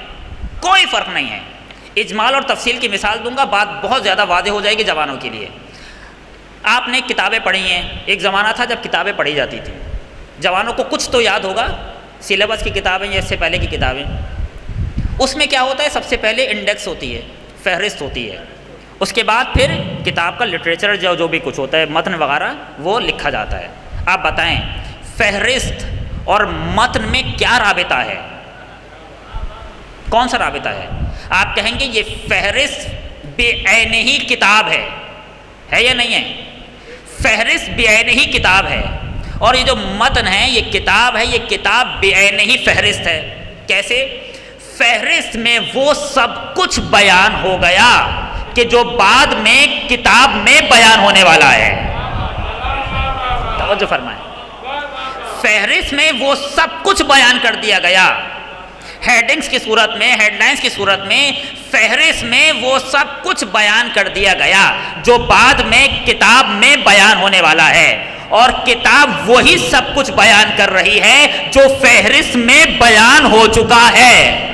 کوئی فرق نہیں ہے. اجمال اور تفصیل کی مثال دوں گا، بات بہت زیادہ واضح ہو جائے گی جوانوں کے لیے. آپ نے کتابیں پڑھی ہیں، ایک زمانہ تھا جب کتابیں پڑھی جاتی تھیں. جوانوں کو کچھ تو یاد ہوگا، سلیبس کی کتابیں یا اس سے پہلے کی کتابیں. اس میں کیا ہوتا ہے؟ سب سے پہلے انڈیکس ہوتی ہے، فہرست ہوتی ہے. اس کے بعد پھر کتاب کا لٹریچر جو بھی کچھ ہوتا ہے، متن وغیرہ وہ لکھا جاتا ہے. آپ بتائیں فہرست اور متن میں کیا رابطہ ہے؟ کون سا رابطہ ہے؟ آپ کہیں گے یہ فہرست بے عین ہی کتاب ہے یا نہیں ہے؟ فہرست بے عین ہی کتاب ہے، اور یہ جو متن ہے یہ کتاب ہے، یہ کتاب بے عین ہی فہرست ہے. کیسے؟ فہرست میں وہ سب کچھ بیان ہو گیا کہ جو بعد میں کتاب میں بیان ہونے والا ہے. توجہ فرمائیں، فہرست میں وہ سب کچھ بیان کر دیا گیا. ہیڈنگز کی صورت میں، ہیڈ لائنز کی صورت میں فہرست میں وہ سب کچھ بیان کر دیا گیا جو بعد میں کتاب میں بیان ہونے والا ہے، اور کتاب وہی سب کچھ بیان کر رہی ہے جو فہرست میں بیان ہو چکا ہے.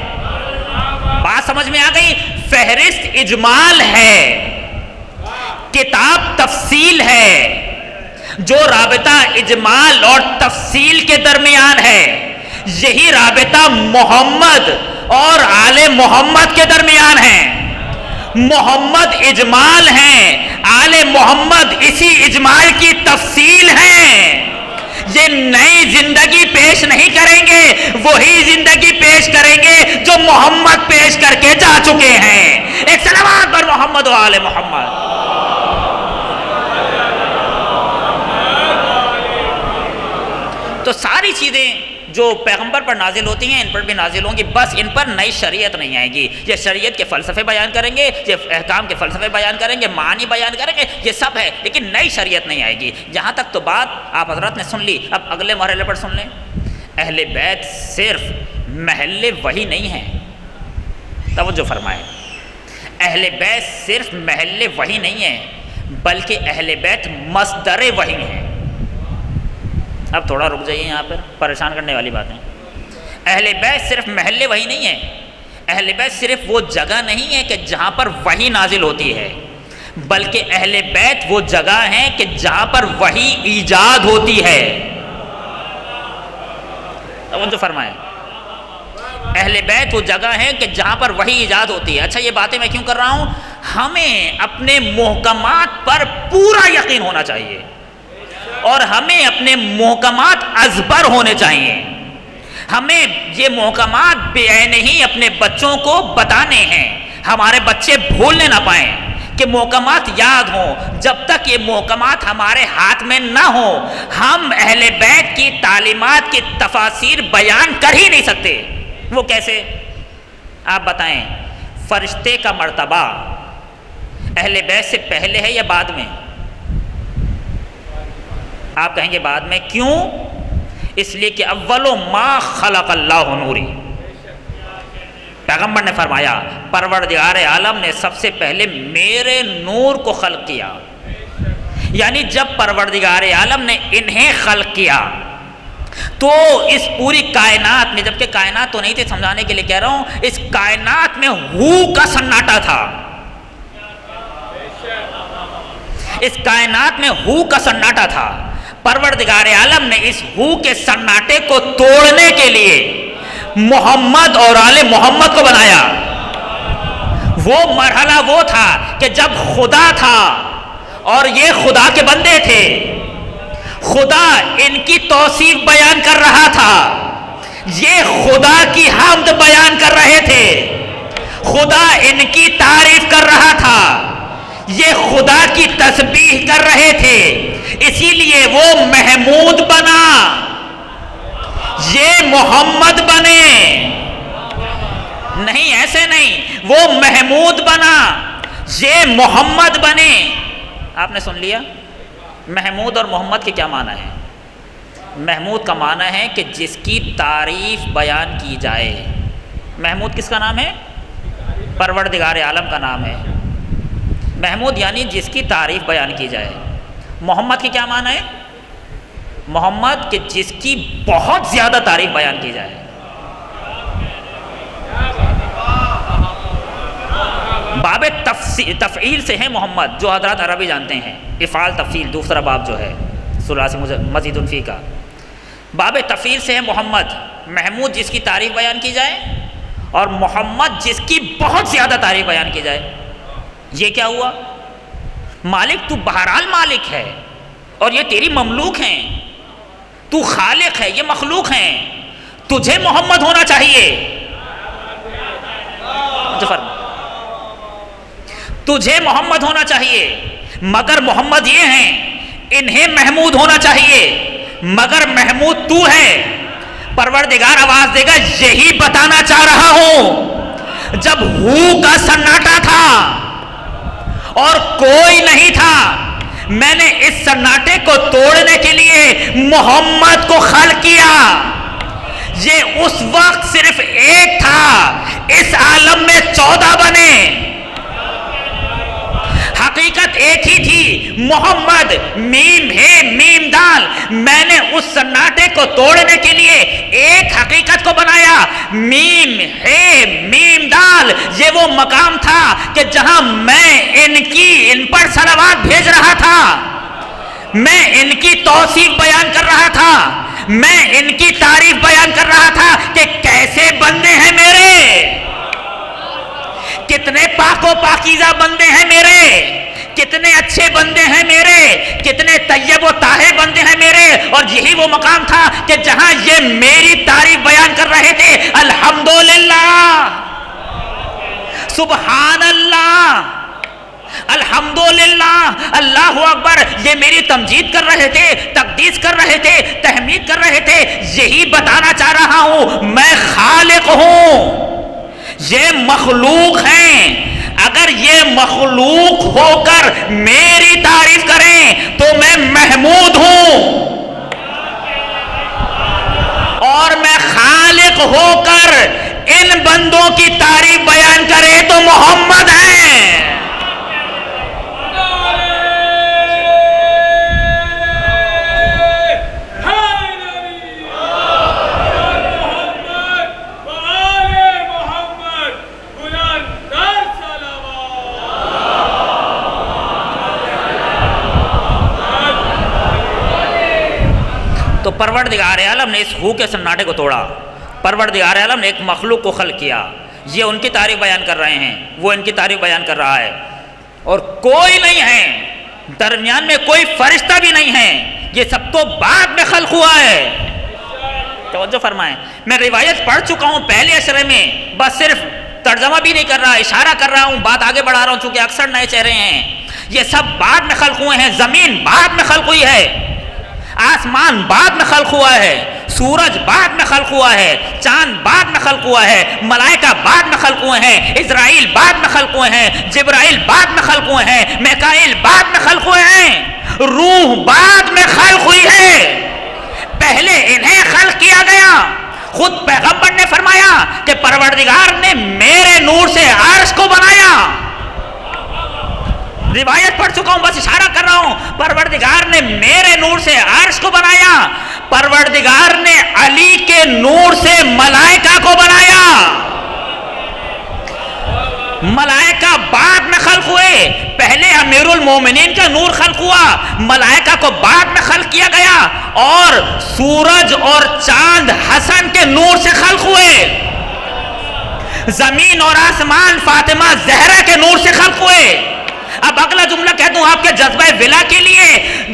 بات سمجھ میں آ گئی؟ فہرست اجمال ہے، کتاب تفصیل ہے. جو رابطہ اجمال اور تفصیل کے درمیان ہے یہی رابطہ محمد اور آل محمد کے درمیان ہے. محمد اجمال ہیں، آل محمد اسی اجمال کی تفصیل ہیں. لیکن نئی زندگی پیش نہیں کریں گے، وہی زندگی پیش کریں گے جو محمد پیش کر کے جا چکے ہیں۔ ایک صلوات پر محمد و آل محمد۔ تو ساری چیزیں جو پیغمبر پر نازل ہوتی ہیں ان پر بھی نازل ہوں گی، بس ان پر نئی شریعت نہیں آئے گی۔ یہ شریعت کے فلسفے بیان کریں گے، یہ احکام کے فلسفے بیان کریں گے، معانی بیان کریں گے، یہ سب ہے، لیکن نئی شریعت نہیں آئے گی۔ جہاں تک تو بات آپ حضرات نے سن لی، اب اگلے مرحلے پر سن لیں۔ اہل بیت صرف محل وحی نہیں ہے، توجہ فرمائیں، اہل بیت صرف محل وحی نہیں ہے بلکہ اہل بیت مصدر وحی ہے۔ اب تھوڑا رک جائیے، یہاں پر پریشان کرنے والی باتیں۔ اہل بیت صرف محل وحی نہیں ہے، اہل بیت صرف وہ جگہ نہیں ہے کہ جہاں پر وحی نازل ہوتی ہے، بلکہ اہل بیت وہ جگہ ہے کہ جہاں پر وحی ایجاد ہوتی ہے۔ توجہ فرمائیں، اہل بیت وہ جگہ ہے کہ جہاں پر وحی ایجاد ہوتی ہے۔ اچھا، یہ باتیں میں کیوں کر رہا ہوں؟ ہمیں اپنے محکمات پر پورا یقین ہونا چاہیے اور ہمیں اپنے محکمات ازبر ہونے چاہیے۔ ہمیں یہ محکمات بعین ہی اپنے بچوں کو بتانے ہیں، ہمارے بچے بھولنے نہ پائیں کہ محکمات یاد ہوں۔ جب تک یہ محکمات ہمارے ہاتھ میں نہ ہوں ہم اہل بیت کی تعلیمات کی تفاسیر بیان کر ہی نہیں سکتے۔ وہ کیسے؟ آپ بتائیں، فرشتے کا مرتبہ اہل بیت سے پہلے ہے یا بعد میں؟ آپ کہیں گے بعد میں، کیوں؟ اس لیے کہ اول ما خلق اللہ نوری، پیغمبر نے فرمایا پروردگار عالم نے سب سے پہلے میرے نور کو خلق کیا، یعنی جب پروردگار عالم نے انہیں خلق کیا تو اس پوری کائنات میں، جبکہ کائنات تو نہیں تھی، سمجھانے کے لیے کہہ رہا ہوں، اس کائنات میں ہو کا سناٹا تھا، اس کائنات میں ہو کا سناٹا تھا۔ پروردگار عالم نے اس ہو کے سناٹے کو توڑنے کے لیے محمد اور آل محمد کو بنایا۔ وہ مرحلہ وہ تھا کہ جب خدا تھا اور یہ خدا کے بندے تھے، خدا ان کی توصیف بیان کر رہا تھا، یہ خدا کی حمد بیان کر رہے تھے، خدا ان کی تعریف کر رہا تھا، یہ خدا کی تسبیح کر رہے تھے، اسی لیے وہ محمود بنا، یہ محمد بنے نہیں، ایسے نہیں، وہ محمود بنا، یہ محمد بنے۔ آپ نے سن لیا محمود اور محمد کے کیا معنی ہے؟ محمود کا معنی ہے کہ جس کی تعریف بیان کی جائے۔ محمود کس کا نام ہے؟ پروردگار عالم کا نام ہے محمود، یعنی جس کی تعریف بیان کی جائے۔ محمد کی کیا معنی ہے؟ محمد کہ جس کی بہت زیادہ تعریف بیان کی جائے۔ باب تفعیل سے ہے محمد، جو حضرات عربی جانتے ہیں، افعال تفعیل دوسرا باب جو ہے ثلاثی مزید فی کا، باب تفعیل سے ہے محمد، محمود جس کی تعریف بیان کی جائے اور محمد جس کی بہت زیادہ تعریف بیان کی جائے۔ یہ کیا ہوا؟ مالک تو بہرحال مالک ہے اور یہ تیری مملوک ہیں، تو خالق ہے، یہ مخلوق ہیں، تجھے محمد ہونا چاہیے، تجھے محمد ہونا چاہیے، مگر محمد یہ ہیں، انہیں محمود ہونا چاہیے، مگر محمود تو ہے۔ پروردگار آواز دے گا یہی بتانا چاہ رہا ہوں، جب ہو کا سناٹا تھا اور کوئی نہیں تھا، میں نے اس سناٹے کو توڑنے کے لیے محمد کو خلق کیا۔ یہ اس وقت صرف ایک تھا، اس عالم میں 14 بنے، حقیقت ایک ہی تھی، محمد، میم ہے میم دال۔ میں نے اس سناٹے کو توڑنے کے لیے ایک حقیقت کو بنایا، میم ہے میم دال۔ یہ وہ مقام تھا کہ جہاں میں ان پر صلوات بھیج رہا تھا، میں ان کی توصیف بیان کر رہا تھا، میں ان کی تعریف بیان کر رہا تھا کہ کیسے بندے ہیں میرے، کتنے پاک و پاکیزہ بندے ہیں میرے، کتنے اچھے بندے ہیں میرے، کتنے طیب و طاہر بندے ہیں میرے. اور یہی وہ مقام تھا کہ جہاں یہ میری تعریف بیان کر رہے تھے. الحمدللہ، سبحان اللہ، الحمدللہ، اللہ اکبر، یہ میری تمجید کر رہے تھے، تقدیس کر رہے تھے، تحمید کر رہے تھے. یہی بتانا چاہ رہا ہوں میں خالق ہوں، یہ مخلوق ہیں. اگر یہ مخلوق ہو کر میری تعریف کریں تو میں محمود ہوں، اور میں خالق ہو کر ان بندوں کی تعریف بیان کرے تو محمد ہیں. تو پروردگار عالم نے اس ہو کے سناٹے کو توڑا. پروردگار عالم نے ایک مخلوق کو خلق کیا. یہ ان کی تعریف بیان کر رہے ہیں، وہ ان کی تعریف بیان کر رہا ہے. اور کوئی نہیں ہے درمیان میں، کوئی فرشتہ بھی نہیں ہے. یہ سب تو بعد میں خلق ہوا ہے. توجہ فرمائیں، میں روایت پڑھ چکا ہوں پہلے اشرے میں، بس صرف ترجمہ بھی نہیں کر رہا، اشارہ کر رہا ہوں، بات آگے بڑھا رہا ہوں چونکہ اکثر نئے چہرے ہیں. یہ سب بعد میں خلق ہوئے ہیں. زمین بعد میں خلق ہوئی ہے، آسمان بعد میں خلق ہوا ہے، سورج بعد میں خلق ہوا ہے، چاند بعد میں خلق ہوا ہے، ملائکہ بعد میں خلق ہوئے ہیں، اسرائیل بعد میں خلق ہوئے ہیں، جبرائیل بعد میں خلق ہوئے ہیں، میکائیل بعد میں خلق ہوئے ہیں، روح بعد میں خلق ہوئی ہے. پہلے انہیں خلق کیا گیا. خود پیغمبر نے فرمایا کہ پروردگار نے میرے نور سے عرش کو بنایا. روایت پڑھ چکا ہوں، بس اشارہ کر رہا ہوں. پروردگار نے میرے نور سے عرش کو بنایا. پروردگار نے علی کے نور سے ملائکہ کو بنایا. ملائکہ بعد میں خلق ہوئے. پہلے امیر المومنین کا نور خلق ہوا، ملائکہ کو بعد میں خلق کیا گیا. اور سورج اور چاند حسن کے نور سے خلق ہوئے. زمین اور آسمان فاطمہ زہرا کے نور سے خلق ہوئے. اب اگلا جملہ کہہ دوں آپ کے جذبہ ولا کے لیے،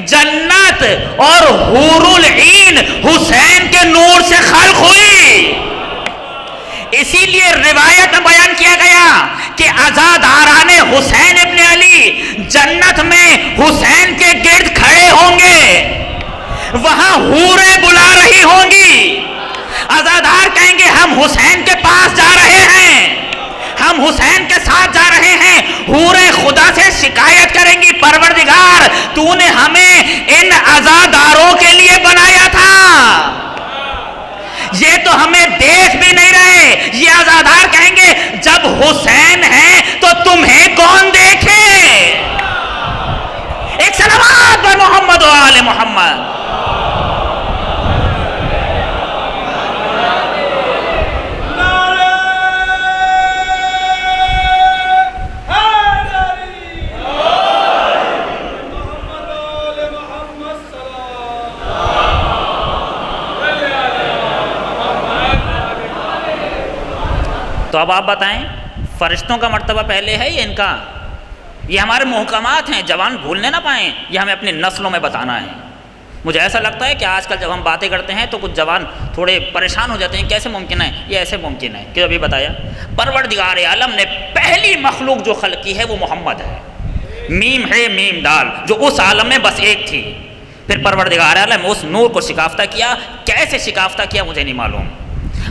جنت اور حور العین حسین کے نور سے خلق ہوئی. اسی لیے روایت میں بیان کیا گیا کہ عزاداران حسین ابن علی جنت میں حسین کے گرد کھڑے ہوں گے، وہاں حوریں بلا رہی ہوں گی. عزادار کہیں گے ہم حسین کے پاس جا رہے ہیں، ہم حسین کے ساتھ جا رہے ہیں. حوریں خدا سے شکایت کریں گی، پروردگار تو نے ہمیں ان عزاداروں کے لیے بنایا تھا، یہ تو ہمیں دیکھ بھی نہیں رہے. یہ عزادار کہیں گے جب حسین ہے تو تمہیں کون دیکھے. ایک صلوات پر محمد و آل محمد. تو اب آپ بتائیں فرشتوں کا مرتبہ پہلے ہے یا ان کا؟ یہ ہمارے محکمات ہیں، جوان بھولنے نہ پائیں، یہ ہمیں اپنی نسلوں میں بتانا ہے. مجھے ایسا لگتا ہے کہ آج کل جب ہم باتیں کرتے ہیں تو کچھ جوان تھوڑے پریشان ہو جاتے ہیں، کیسے ممکن ہے یہ ایسے ممکن ہے کہ ابھی بتایا پروردگار عالم نے پہلی مخلوق جو خلق کی ہے وہ محمد ہے. میم ہے میم دال، جو اس عالم میں بس ایک تھی. پھر پروردگار عالم اس نور کو شکافتہ کیا. کیسے شکافتہ کیا مجھے نہیں معلوم.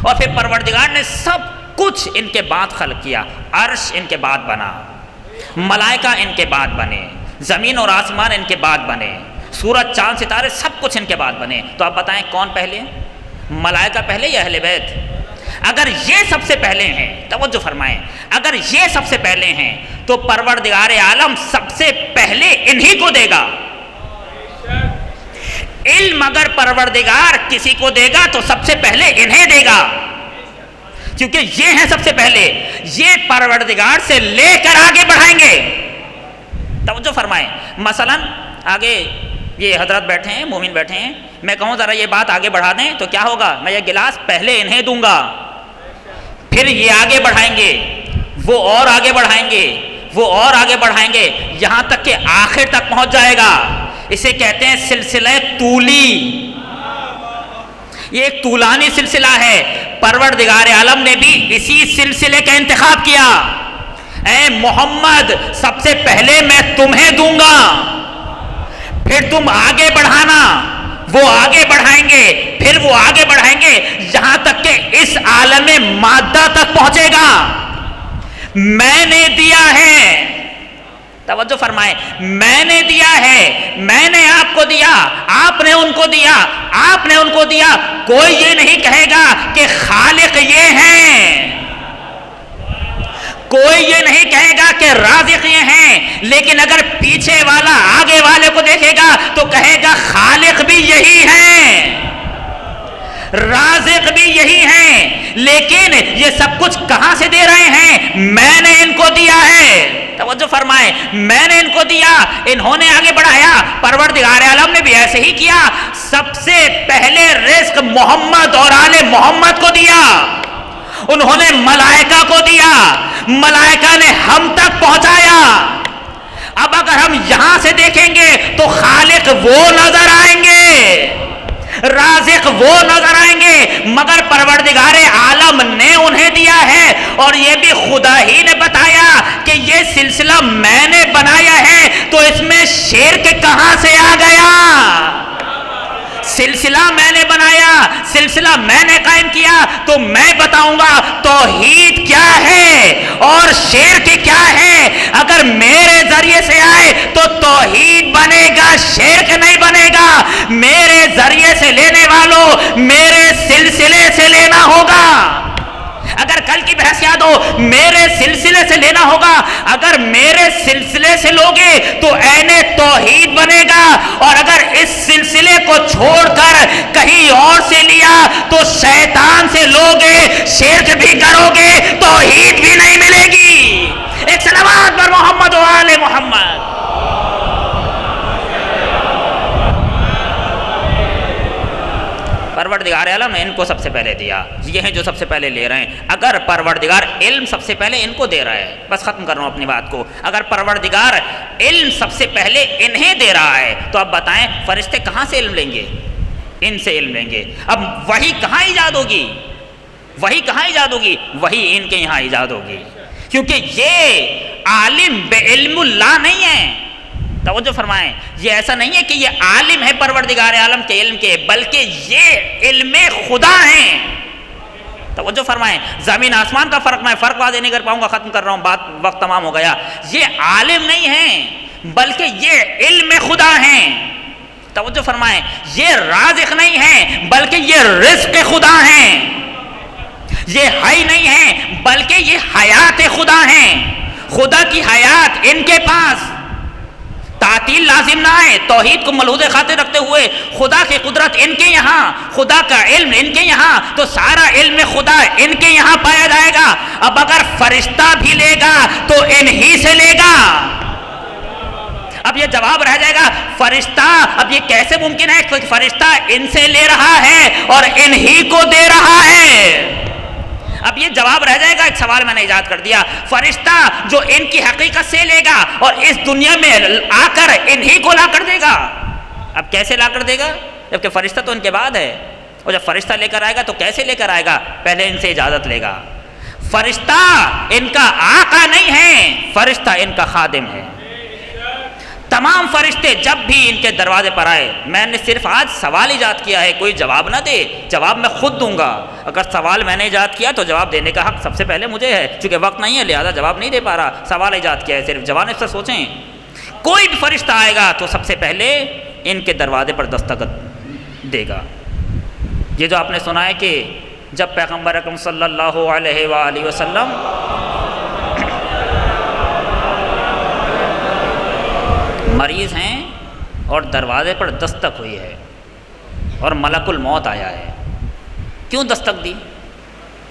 اور پھر پروردگار نے سب کچھ ان کے بعد خلق کیا. عرش ان کے بعد بنا، ملائکہ ان کے بعد بنے، زمین اور آسمان ان کے بعد بنے، سورج چاند ستارے سب کچھ ان کے بعد بنے. تو آپ بتائیں کون پہلے، ملائکہ پہلے یا اہل بیت؟ اگر یہ سب سے پہلے ہیں، توجہ فرمائیں، اگر یہ سب سے پہلے ہیں تو پروردگار عالم سب سے پہلے انہی کو دے گا علم. اگر پروردگار کسی کو دے گا تو سب سے پہلے انہیں دے گا، کیونکہ یہ ہیں سب سے پہلے. یہ پروردگار سے لے کر آگے بڑھائیں گے. توجہ فرمائیں. مثلا آگے یہ حضرت بیٹھے ہیں، مومن بیٹھے ہیں، میں کہوں ذرا یہ بات آگے بڑھا دیں تو کیا ہوگا؟ میں یہ گلاس پہلے انہیں دوں گا، پھر یہ آگے بڑھائیں گے، وہ اور آگے بڑھائیں گے، وہ اور آگے بڑھائیں گے یہاں تک کہ آخر تک پہنچ جائے گا. اسے کہتے ہیں سلسلہ طولی. یہ ایک طولانی سلسلہ ہے. پروردگار عالم نے بھی اسی سلسلے کا انتخاب کیا. اے محمد سب سے پہلے میں تمہیں دوں گا, پھر تم آگے بڑھانا. وہ آگے بڑھائیں گے, پھر وہ آگے بڑھائیں گے یہاں تک کہ اس عالم مادہ تک پہنچے گا. میں نے دیا ہے, توجہ فرمائیں, میں نے دیا ہے, میں نے آپ کو دیا, آپ نے ان کو دیا, آپ نے ان کو دیا. کوئی یہ نہیں کہے گا کہ خالق یہ ہیں, کوئی یہ نہیں کہے گا کہ رازق یہ ہیں, لیکن اگر پیچھے والا آگے والے کو دیکھے گا تو کہے گا خالق بھی یہی ہیں, رازق بھی یہی ہیں. لیکن یہ سب کچھ کہاں سے دے رہے ہیں؟ میں نے ان کو دیا ہے. توجہ فرمائیں, میں نے ان کو دیا, انہوں نے آگے بڑھایا. پروردگار عالم نے بھی ایسے ہی کیا. سب سے پہلے رزق محمد اور آل محمد کو دیا. انہوں نے ملائکہ کو دیا, ملائکہ نے ہم تک پہنچایا. اب اگر ہم یہاں سے دیکھیں گے تو خالق وہ نظر آئیں گے, رازق وہ نظر آئیں گے, مگر پروردگار عالم نے انہیں دیا ہے. اور یہ بھی خدا ہی نے بتایا کہ یہ سلسلہ میں نے بنایا ہے, تو اس میں شرک کہاں سے آ گیا؟ سلسلہ میں نے بنایا, سلسلہ میں نے قائم کیا, تو میں بتاؤں گا توحید کیا ہے اور شرک کیا ہے. اگر میرے ذریعے سے آئے تو توحید بنے گا, شرک نہیں بنے گا. میرے ذریعے سے لینے والوں میرے سلسلے سے لینا ہوگا. اگر کل کی بحث یاد ہو, میرے سلسلے سے لینا ہوگا. اگر میرے سلسلے سے لوگے تو عین توحید بنے گا, اور اگر اس سلسلے کو چھوڑ کر کہیں اور سے لیا تو شیطان سے لوگے, شرک بھی کرو گے, توحید بھی نہیں ملے گی. ایک صلوات پر محمد و آل محمد. پروردگار عالم نے ان کو سب سے پہلے دیا, یہ ہیں جو سب سے پہلے لے رہے ہیں. اگر پروردگار علم سب سے پہلے ان کو دے رہا ہے, بس ختم کر رہا ہوں اپنی بات کو, اگر پروردگار علم سب سے پہلے انہیں دے رہا ہے تو اب بتائیں فرشتے کہاں سے علم لیں گے؟ ان سے علم لیں گے. اب وحی کہاں ایجاد ہوگی؟ وحی کہاں ایجاد ہوگی؟ وحی ان کے یہاں ایجاد ہوگی, کیونکہ یہ عالم بے علم اللہ نہیں ہے. توجہ فرمائیں, یہ ایسا نہیں ہے کہ یہ عالم ہے پروردگار عالم کے علم کے, بلکہ یہ علم خدا ہیں. توجہ فرمائیں, زمین آسمان کا فرق, میں فرق واضح نہیں کر پاؤں گا, ختم کر رہا ہوں بات, وقت تمام ہو گیا. یہ عالم نہیں ہیں بلکہ یہ علم خدا ہیں. توجہ فرمائیں, یہ رازق نہیں ہیں بلکہ یہ رزق خدا ہیں. یہ حی نہیں ہیں بلکہ یہ حیات خدا ہیں. خدا کی حیات ان کے پاس, تعطیل لازم نہ ہے, توحید کو ملحوظ خاطر رکھتے ہوئے خدا کی قدرت ان کے یہاں, خدا کا علم ان کے یہاں, تو سارا علم خدا ان کے یہاں پایا جائے گا. اب اگر فرشتہ بھی لے گا تو انہی سے لے گا. اب یہ جواب رہ جائے گا فرشتہ, اب یہ کیسے ممکن ہے کہ فرشتہ ان سے لے رہا ہے اور انہی کو دے رہا ہے؟ اب یہ جواب رہ جائے گا, ایک سوال میں نے ایجاد کر دیا. فرشتہ جو ان کی حقیقت سے لے گا اور اس دنیا میں آ کر انہی کو لا کر دے گا. اب کیسے لا کر دے گا جبکہ فرشتہ تو ان کے بعد ہے؟ اور جب فرشتہ لے کر آئے گا تو کیسے لے کر آئے گا؟ پہلے ان سے اجازت لے گا. فرشتہ ان کا آقا نہیں ہے, فرشتہ ان کا خادم ہے. تمام فرشتے جب بھی ان کے دروازے پر آئے, میں نے صرف آج سوال ایجاد کیا ہے, کوئی جواب نہ دے, جواب میں خود دوں گا. اگر سوال میں نے ایجاد کیا تو جواب دینے کا حق سب سے پہلے مجھے ہے, چونکہ وقت نہیں ہے لہذا جواب نہیں دے پا رہا. سوال ایجاد کیا ہے صرف, جواب سے سوچیں. کوئی بھی فرشتہ آئے گا تو سب سے پہلے ان کے دروازے پر دستخط دے گا. یہ جو آپ نے سنا ہے کہ جب پیغمبر اکرم صلی اللہ علیہ وآلہ وسلم مریض ہیں اور دروازے پر دستک ہوئی ہے اور ملک الموت آیا ہے, کیوں دستک دی؟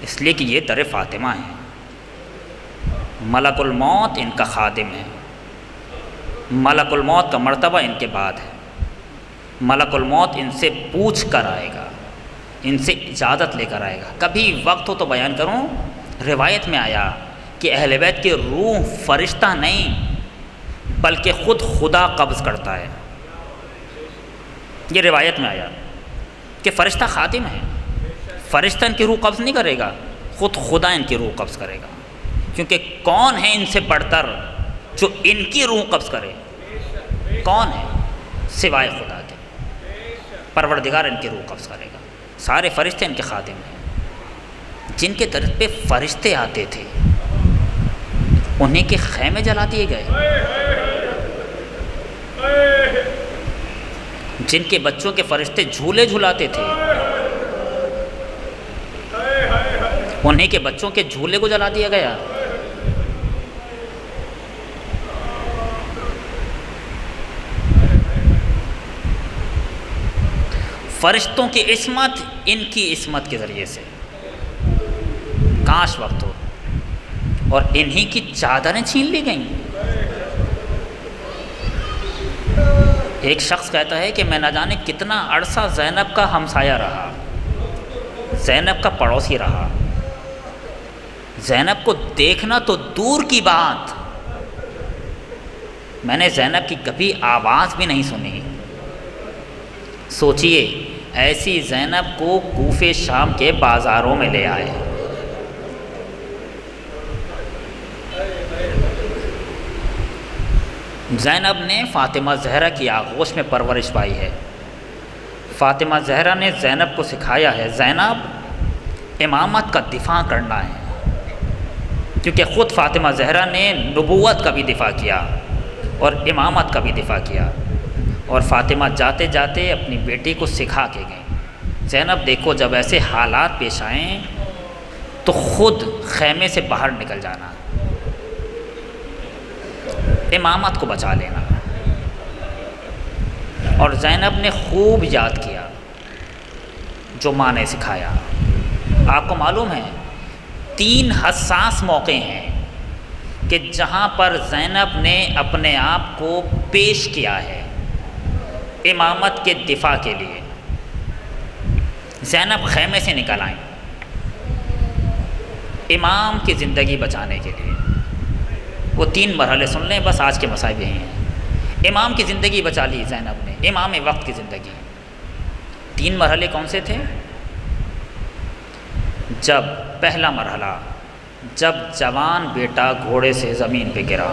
اس لیے کہ یہ در فاطمہ ہے. ملک الموت ان کا خادم ہے, ملک الموت کا مرتبہ ان کے بعد ہے. ملک الموت ان سے پوچھ کر آئے گا, ان سے اجازت لے کر آئے گا. کبھی وقت ہو تو بیان کروں, روایت میں آیا کہ کہ اہل بیت کی روح فرشتہ نہیں بلکہ خود خدا قبض کرتا ہے. یہ روایت میں آیا کہ فرشتہ خاتم ہے، فرشتہ ان کی روح قبض نہیں کرے گا، خود خدا ان کی روح قبض کرے گا. کیونکہ کون ہے ان سے بڑھ کر جو ان کی روح قبض کرے؟ کون ہے سوائے خدا کے؟ پروردگار ان کی روح قبض کرے گا. سارے فرشتے ان کے خادم ہیں. جن کے در پہ فرشتے آتے تھے انہیں کے خیمے جلا دیے گئے. جن کے بچوں کے فرشتے جھولے جھلاتے تھے انہیں کے بچوں کے جھولے کو جلا دیا گیا. فرشتوں کی عصمت ان کی عصمت کے ذریعے سے کاش وقت ہو، اور انہی کی چادریں چھین لی گئیں. ایک شخص کہتا ہے کہ میں نہ جانے کتنا عرصہ زینب کا ہمسایہ رہا، زینب کا پڑوسی رہا. زینب کو دیکھنا تو دور کی بات، میں نے زینب کی کبھی آواز بھی نہیں سنی. سوچئے ایسی زینب کو کوفے شام کے بازاروں میں لے آئے. زینب نے فاطمہ زہرا کی آغوش میں پرورش پائی ہے. فاطمہ زہرا نے زینب کو سکھایا ہے زینب امامت کا دفاع کرنا ہے، کیونکہ خود فاطمہ زہرا نے نبوت کا بھی دفاع کیا اور امامت کا بھی دفاع کیا. اور فاطمہ جاتے جاتے اپنی بیٹی کو سکھا کے گئیں زینب دیکھو جب ایسے حالات پیش آئیں تو خود خیمے سے باہر نکل جانا، امامت کو بچا لینا. اور زینب نے خوب یاد کیا جو ماں نے سکھایا. آپ کو معلوم ہے 3 حساس موقع ہیں کہ جہاں پر زینب نے اپنے آپ کو پیش کیا ہے امامت کے دفاع کے لیے. زینب خیمے سے نکل آئیں امام کی زندگی بچانے کے لیے. وہ 3 مرحلے سن لیں بس، آج کے مصائب یہی ہیں. امام کی زندگی بچا لی زینب نے، امام وقت کی زندگی. 3 مرحلے کون سے تھے؟ جب پہلا مرحلہ جب جوان بیٹا گھوڑے سے زمین پہ گرا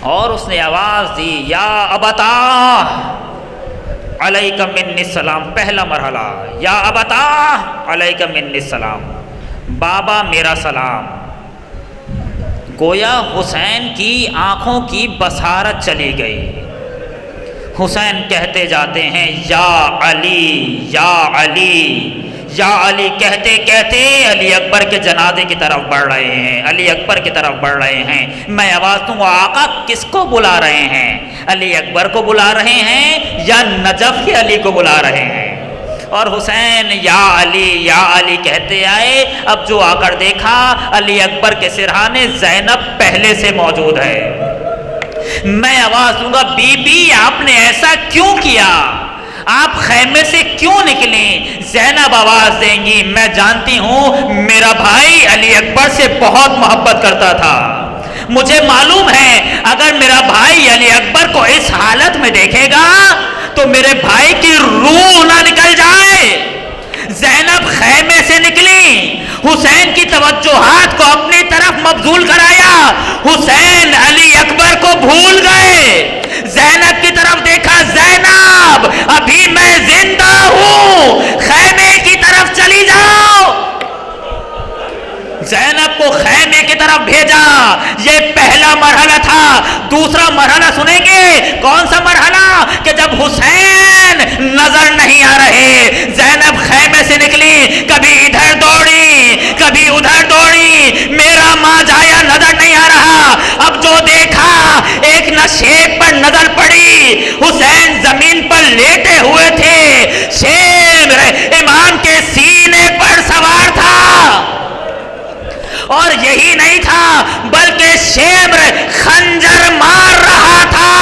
اور اس نے آواز دی یا ابتا علیک منی السلام. پہلا مرحلہ یا ابتا علیک منی السلام، بابا میرا سلام. گویا حسین کی آنکھوں کی بصارت چلی گئی. حسین کہتے جاتے ہیں یا علی یا علی یا علی، کہتے کہتے علی اکبر کے جنازے کی طرف بڑھ رہے ہیں، علی اکبر کی طرف بڑھ رہے ہیں. میں آواز دوں آقا کس کو بلا رہے ہیں؟ علی اکبر کو بلا رہے ہیں یا نجف کے علی کو بلا رہے ہیں؟ اور حسین یا علی کہتے آئے. اب جو آ کر دیکھا علی اکبر کے سرہانے زینب پہلے سے موجود ہے. میں آواز دوں گا بی بی آپ نے ایسا کیوں کیا؟ آپ خیمے سے کیوں نکلیں؟ زینب آواز دیں گی میں جانتی ہوں میرا بھائی علی اکبر سے بہت محبت کرتا تھا. مجھے معلوم ہے اگر میرا بھائی علی اکبر کو اس حالت میں دیکھے گا تو میرے بھائی کی روح نہ نکل جائے. زینب خیمے سے نکلی، حسین کی توجہات کو اپنی طرف مبذول کرایا. حسین علی اکبر کو بھول گئے. زینب کی طرف دیکھا، زینب ابھی میں زندہ ہوں، خیمے کی طرف چلی جاؤ. زینب کو خیمے کی طرف بھیجا. یہ پہلا مرحلہ تھا. دوسرا مرحلہ سنیں گے کون سا مرحلہ؟ کہ جب حسین نظر نہیں آ رہے زینب خیمے سے نکلی، کبھی ادھر دوڑی کبھی ادھر دوڑی، میرا ماں جایا نظر نہیں آ رہا. اب جو دیکھا ایک نشیب پر نظر پڑی، حسین زمین پر لیٹے ہوئے تھے، شیر امام کے سینے پر سوار تھا. اور یہی نہیں تھا بلکہ شیبر خنجر مار رہا تھا.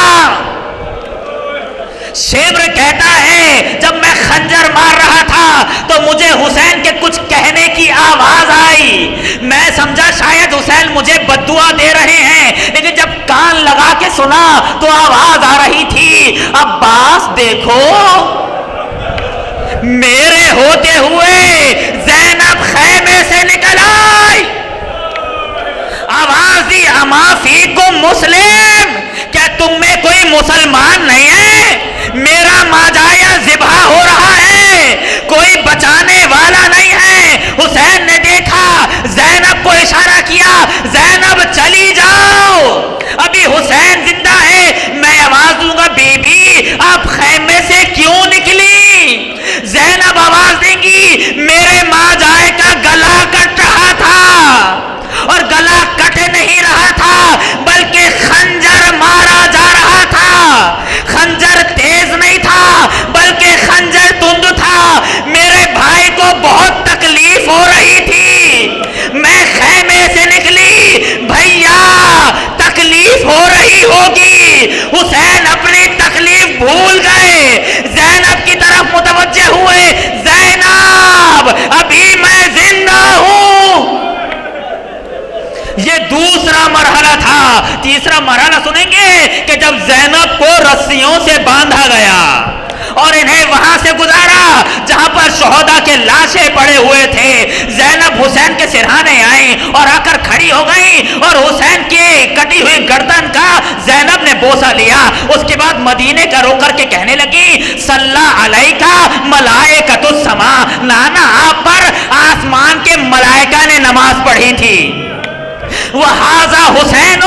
شیبر کہتا ہے جب میں خنجر مار رہا تھا تو مجھے حسین کے کچھ کہنے کی آواز آئی، میں سمجھا شاید حسین مجھے بددعا دے رہے ہیں، لیکن جب کان لگا کے سنا تو آواز آ رہی تھی، عباس دیکھو میرے ہوتے ہوئے زینب خیمے سے نکل آئی۔ آواز دی اما فیکم مسلم، کیا تم میں کوئی مسلمان نہیں ہے؟ میرا ماجایا ذبح ہو رہا ہے، کوئی بچانے والا نہیں ہے۔ حسین نے دیکھا، زینب کو اشارہ کیا، زینب چلی جاؤ، ابھی حسین زندہ ہے۔ میں آواز دوں گا بی بی آپ خیمے سے کیوں نکلی؟ زینب آواز دیں گی میرے ماجائے کا گلا کٹ رہا تھا، اور گلا کٹ نہیں رہا تھا بلکہ خنجر مارا جا رہا تھا۔ خنجر تیز نہیں تھا بلکہ خنجر تند تھا۔ میرے بھائی کو بہت تکلیف ہو رہی تھی، میں خیمے سے نکلی، بھیا تکلیف ہو رہی ہوگی۔ حسین اپنی تکلیف بھول گئے، زینب کی طرف متوجہ ہوئے، زینب ابھی میں زندہ ہوں۔ یہ دوسرا مرحلہ تھا۔ تیسرا مرحلہ سنیں گے کہ جب زینب کو رسیوں سے باندھا گیا اور انہیں وہاں سے گزارا جہاں پر شہداء کے لاشیں پڑے ہوئے تھے، زینب حسین کے سرہانے آئیں اور آ کر کھڑی ہو گئیں، اور حسین کی کٹی ہوئی گردن کا زینب نے بوسہ لیا۔ اس کے بعد مدینے کا رو کر کے کہنے لگی، صلی علیکہ ملائکۃ السماء، نانا آپ پر آسمان کے ملائکہ نے نماز پڑھی تھی۔ وَهَذَا حُسَيْنٌ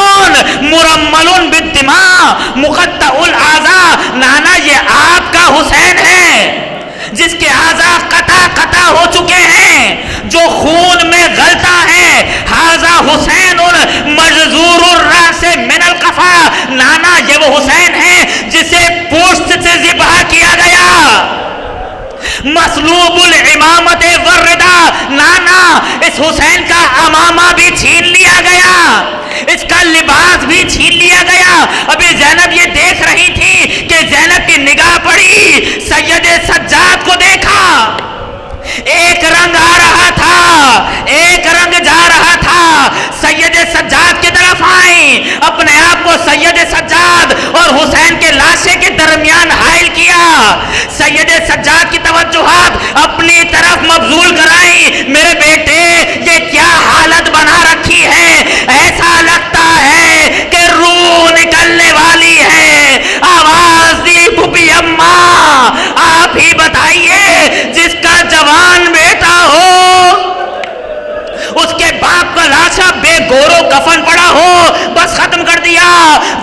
مُرَمَّلٌ بِالدِّمَاءِ مُقَطَّعُ الْأَعْضَاءِ، نانا یہ آپ کا حسین ہے جس کے اعضاء قطع ہو چکے ہیں، جو خون میں غلطہ ہے۔ هَذَا حُسَيْنٌ مَجْزُورُ الرَّأْسِ مِنَ الْقَفَا، نانا یہ وہ حسین ہے جسے پوست سے ذبح کیا گیا۔ مسلوب الامامت والردا، نانا اس حسین کا امامہ بھی چھین لیا گیا، اس کا لباس بھی چھین لیا گیا۔ ابھی زینب یہ دیکھ رہی تھی کہ زینب کی نگاہ پڑی، سید سجاد کو دیکھا، ایک رنگ آ رہا تھا، ایک رنگ جا رہا تھا۔ سید سجاد کی طرف آئیں، اپنے آپ کو سید سجاد اور حسین کے لاشے کے درمیان حائل کیا۔ سید سجاد کی توجہات اپنی طرف مبذول کرائیں، میرے بیٹے یہ کیا حالت بنا رکھی ہے، ایسا لگتا ہے کہ روح نکلنے والی ہے۔ آواز دی پھپھی اماں، آپ ہی بتائیے جس کا جوان بیٹا ہو، اس کے باپ کا لاشا بے گورو کفن پڑا ہو، بس ختم کر دیا۔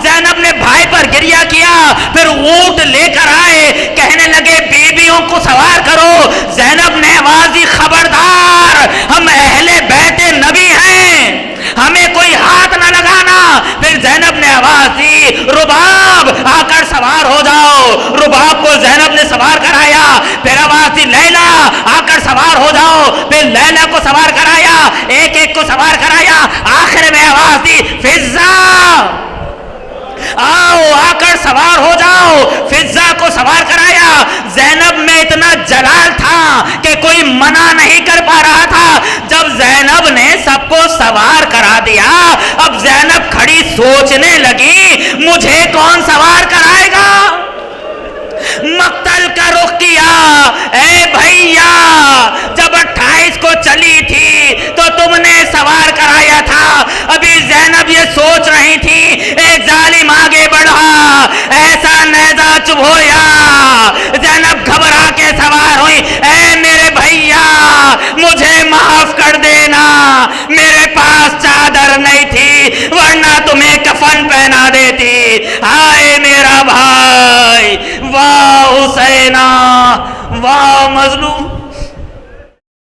زینب نے بھائی پر گریہ کیا، پھر اونٹ لے کر آئے، کہنے لگے بیویوں کو سوار کرو۔ زینب نے آواز دی، خبردار ہم اہل بیت نبی ہیں، ہمیں کوئی ہاتھ نہ لگانا۔ پھر زینب نے آواز دی، رباب آ کر سوار ہو جاؤ۔ رباب کو زینب نے سوار کرایا۔ پھر آواز دی، لیلا آ کر سوار ہو جاؤ۔ پھر لیلا کو سوار کرایا، ایک ایک کو سوار کرایا۔ آخر میں آواز دی، فضہ آؤ آ کر سوار ہو جاؤ۔ فضہ کو سوار کرایا۔ زینب میں اتنا جلال تھا کہ کوئی منع نہیں کر پا رہا تھا۔ جب زینب نے سب کو سوار کرا دیا، اب زینب کھڑی سوچنے لگی مجھے کون سوار کرائے گا؟ مقتل کا رخ کیا، اے بھیا جب 28 کو چلی تھی تو تم نے سوار کرایا تھا۔ ابھی زینب یہ سوچ رہی تھی، ایک ظالم آگے بڑھا، ایسا نیزہ چبھویا۔ زینب گھبرا کے سوار ہوئی، اے میرے بھیا مجھے معاف کر دینا، میرے پاس چادر نہیں تھی ورنہ تمہیں کفن پہنا دیتی۔ ہائے میرا بھائی، واہ حسینہ، واہ مظلوم۔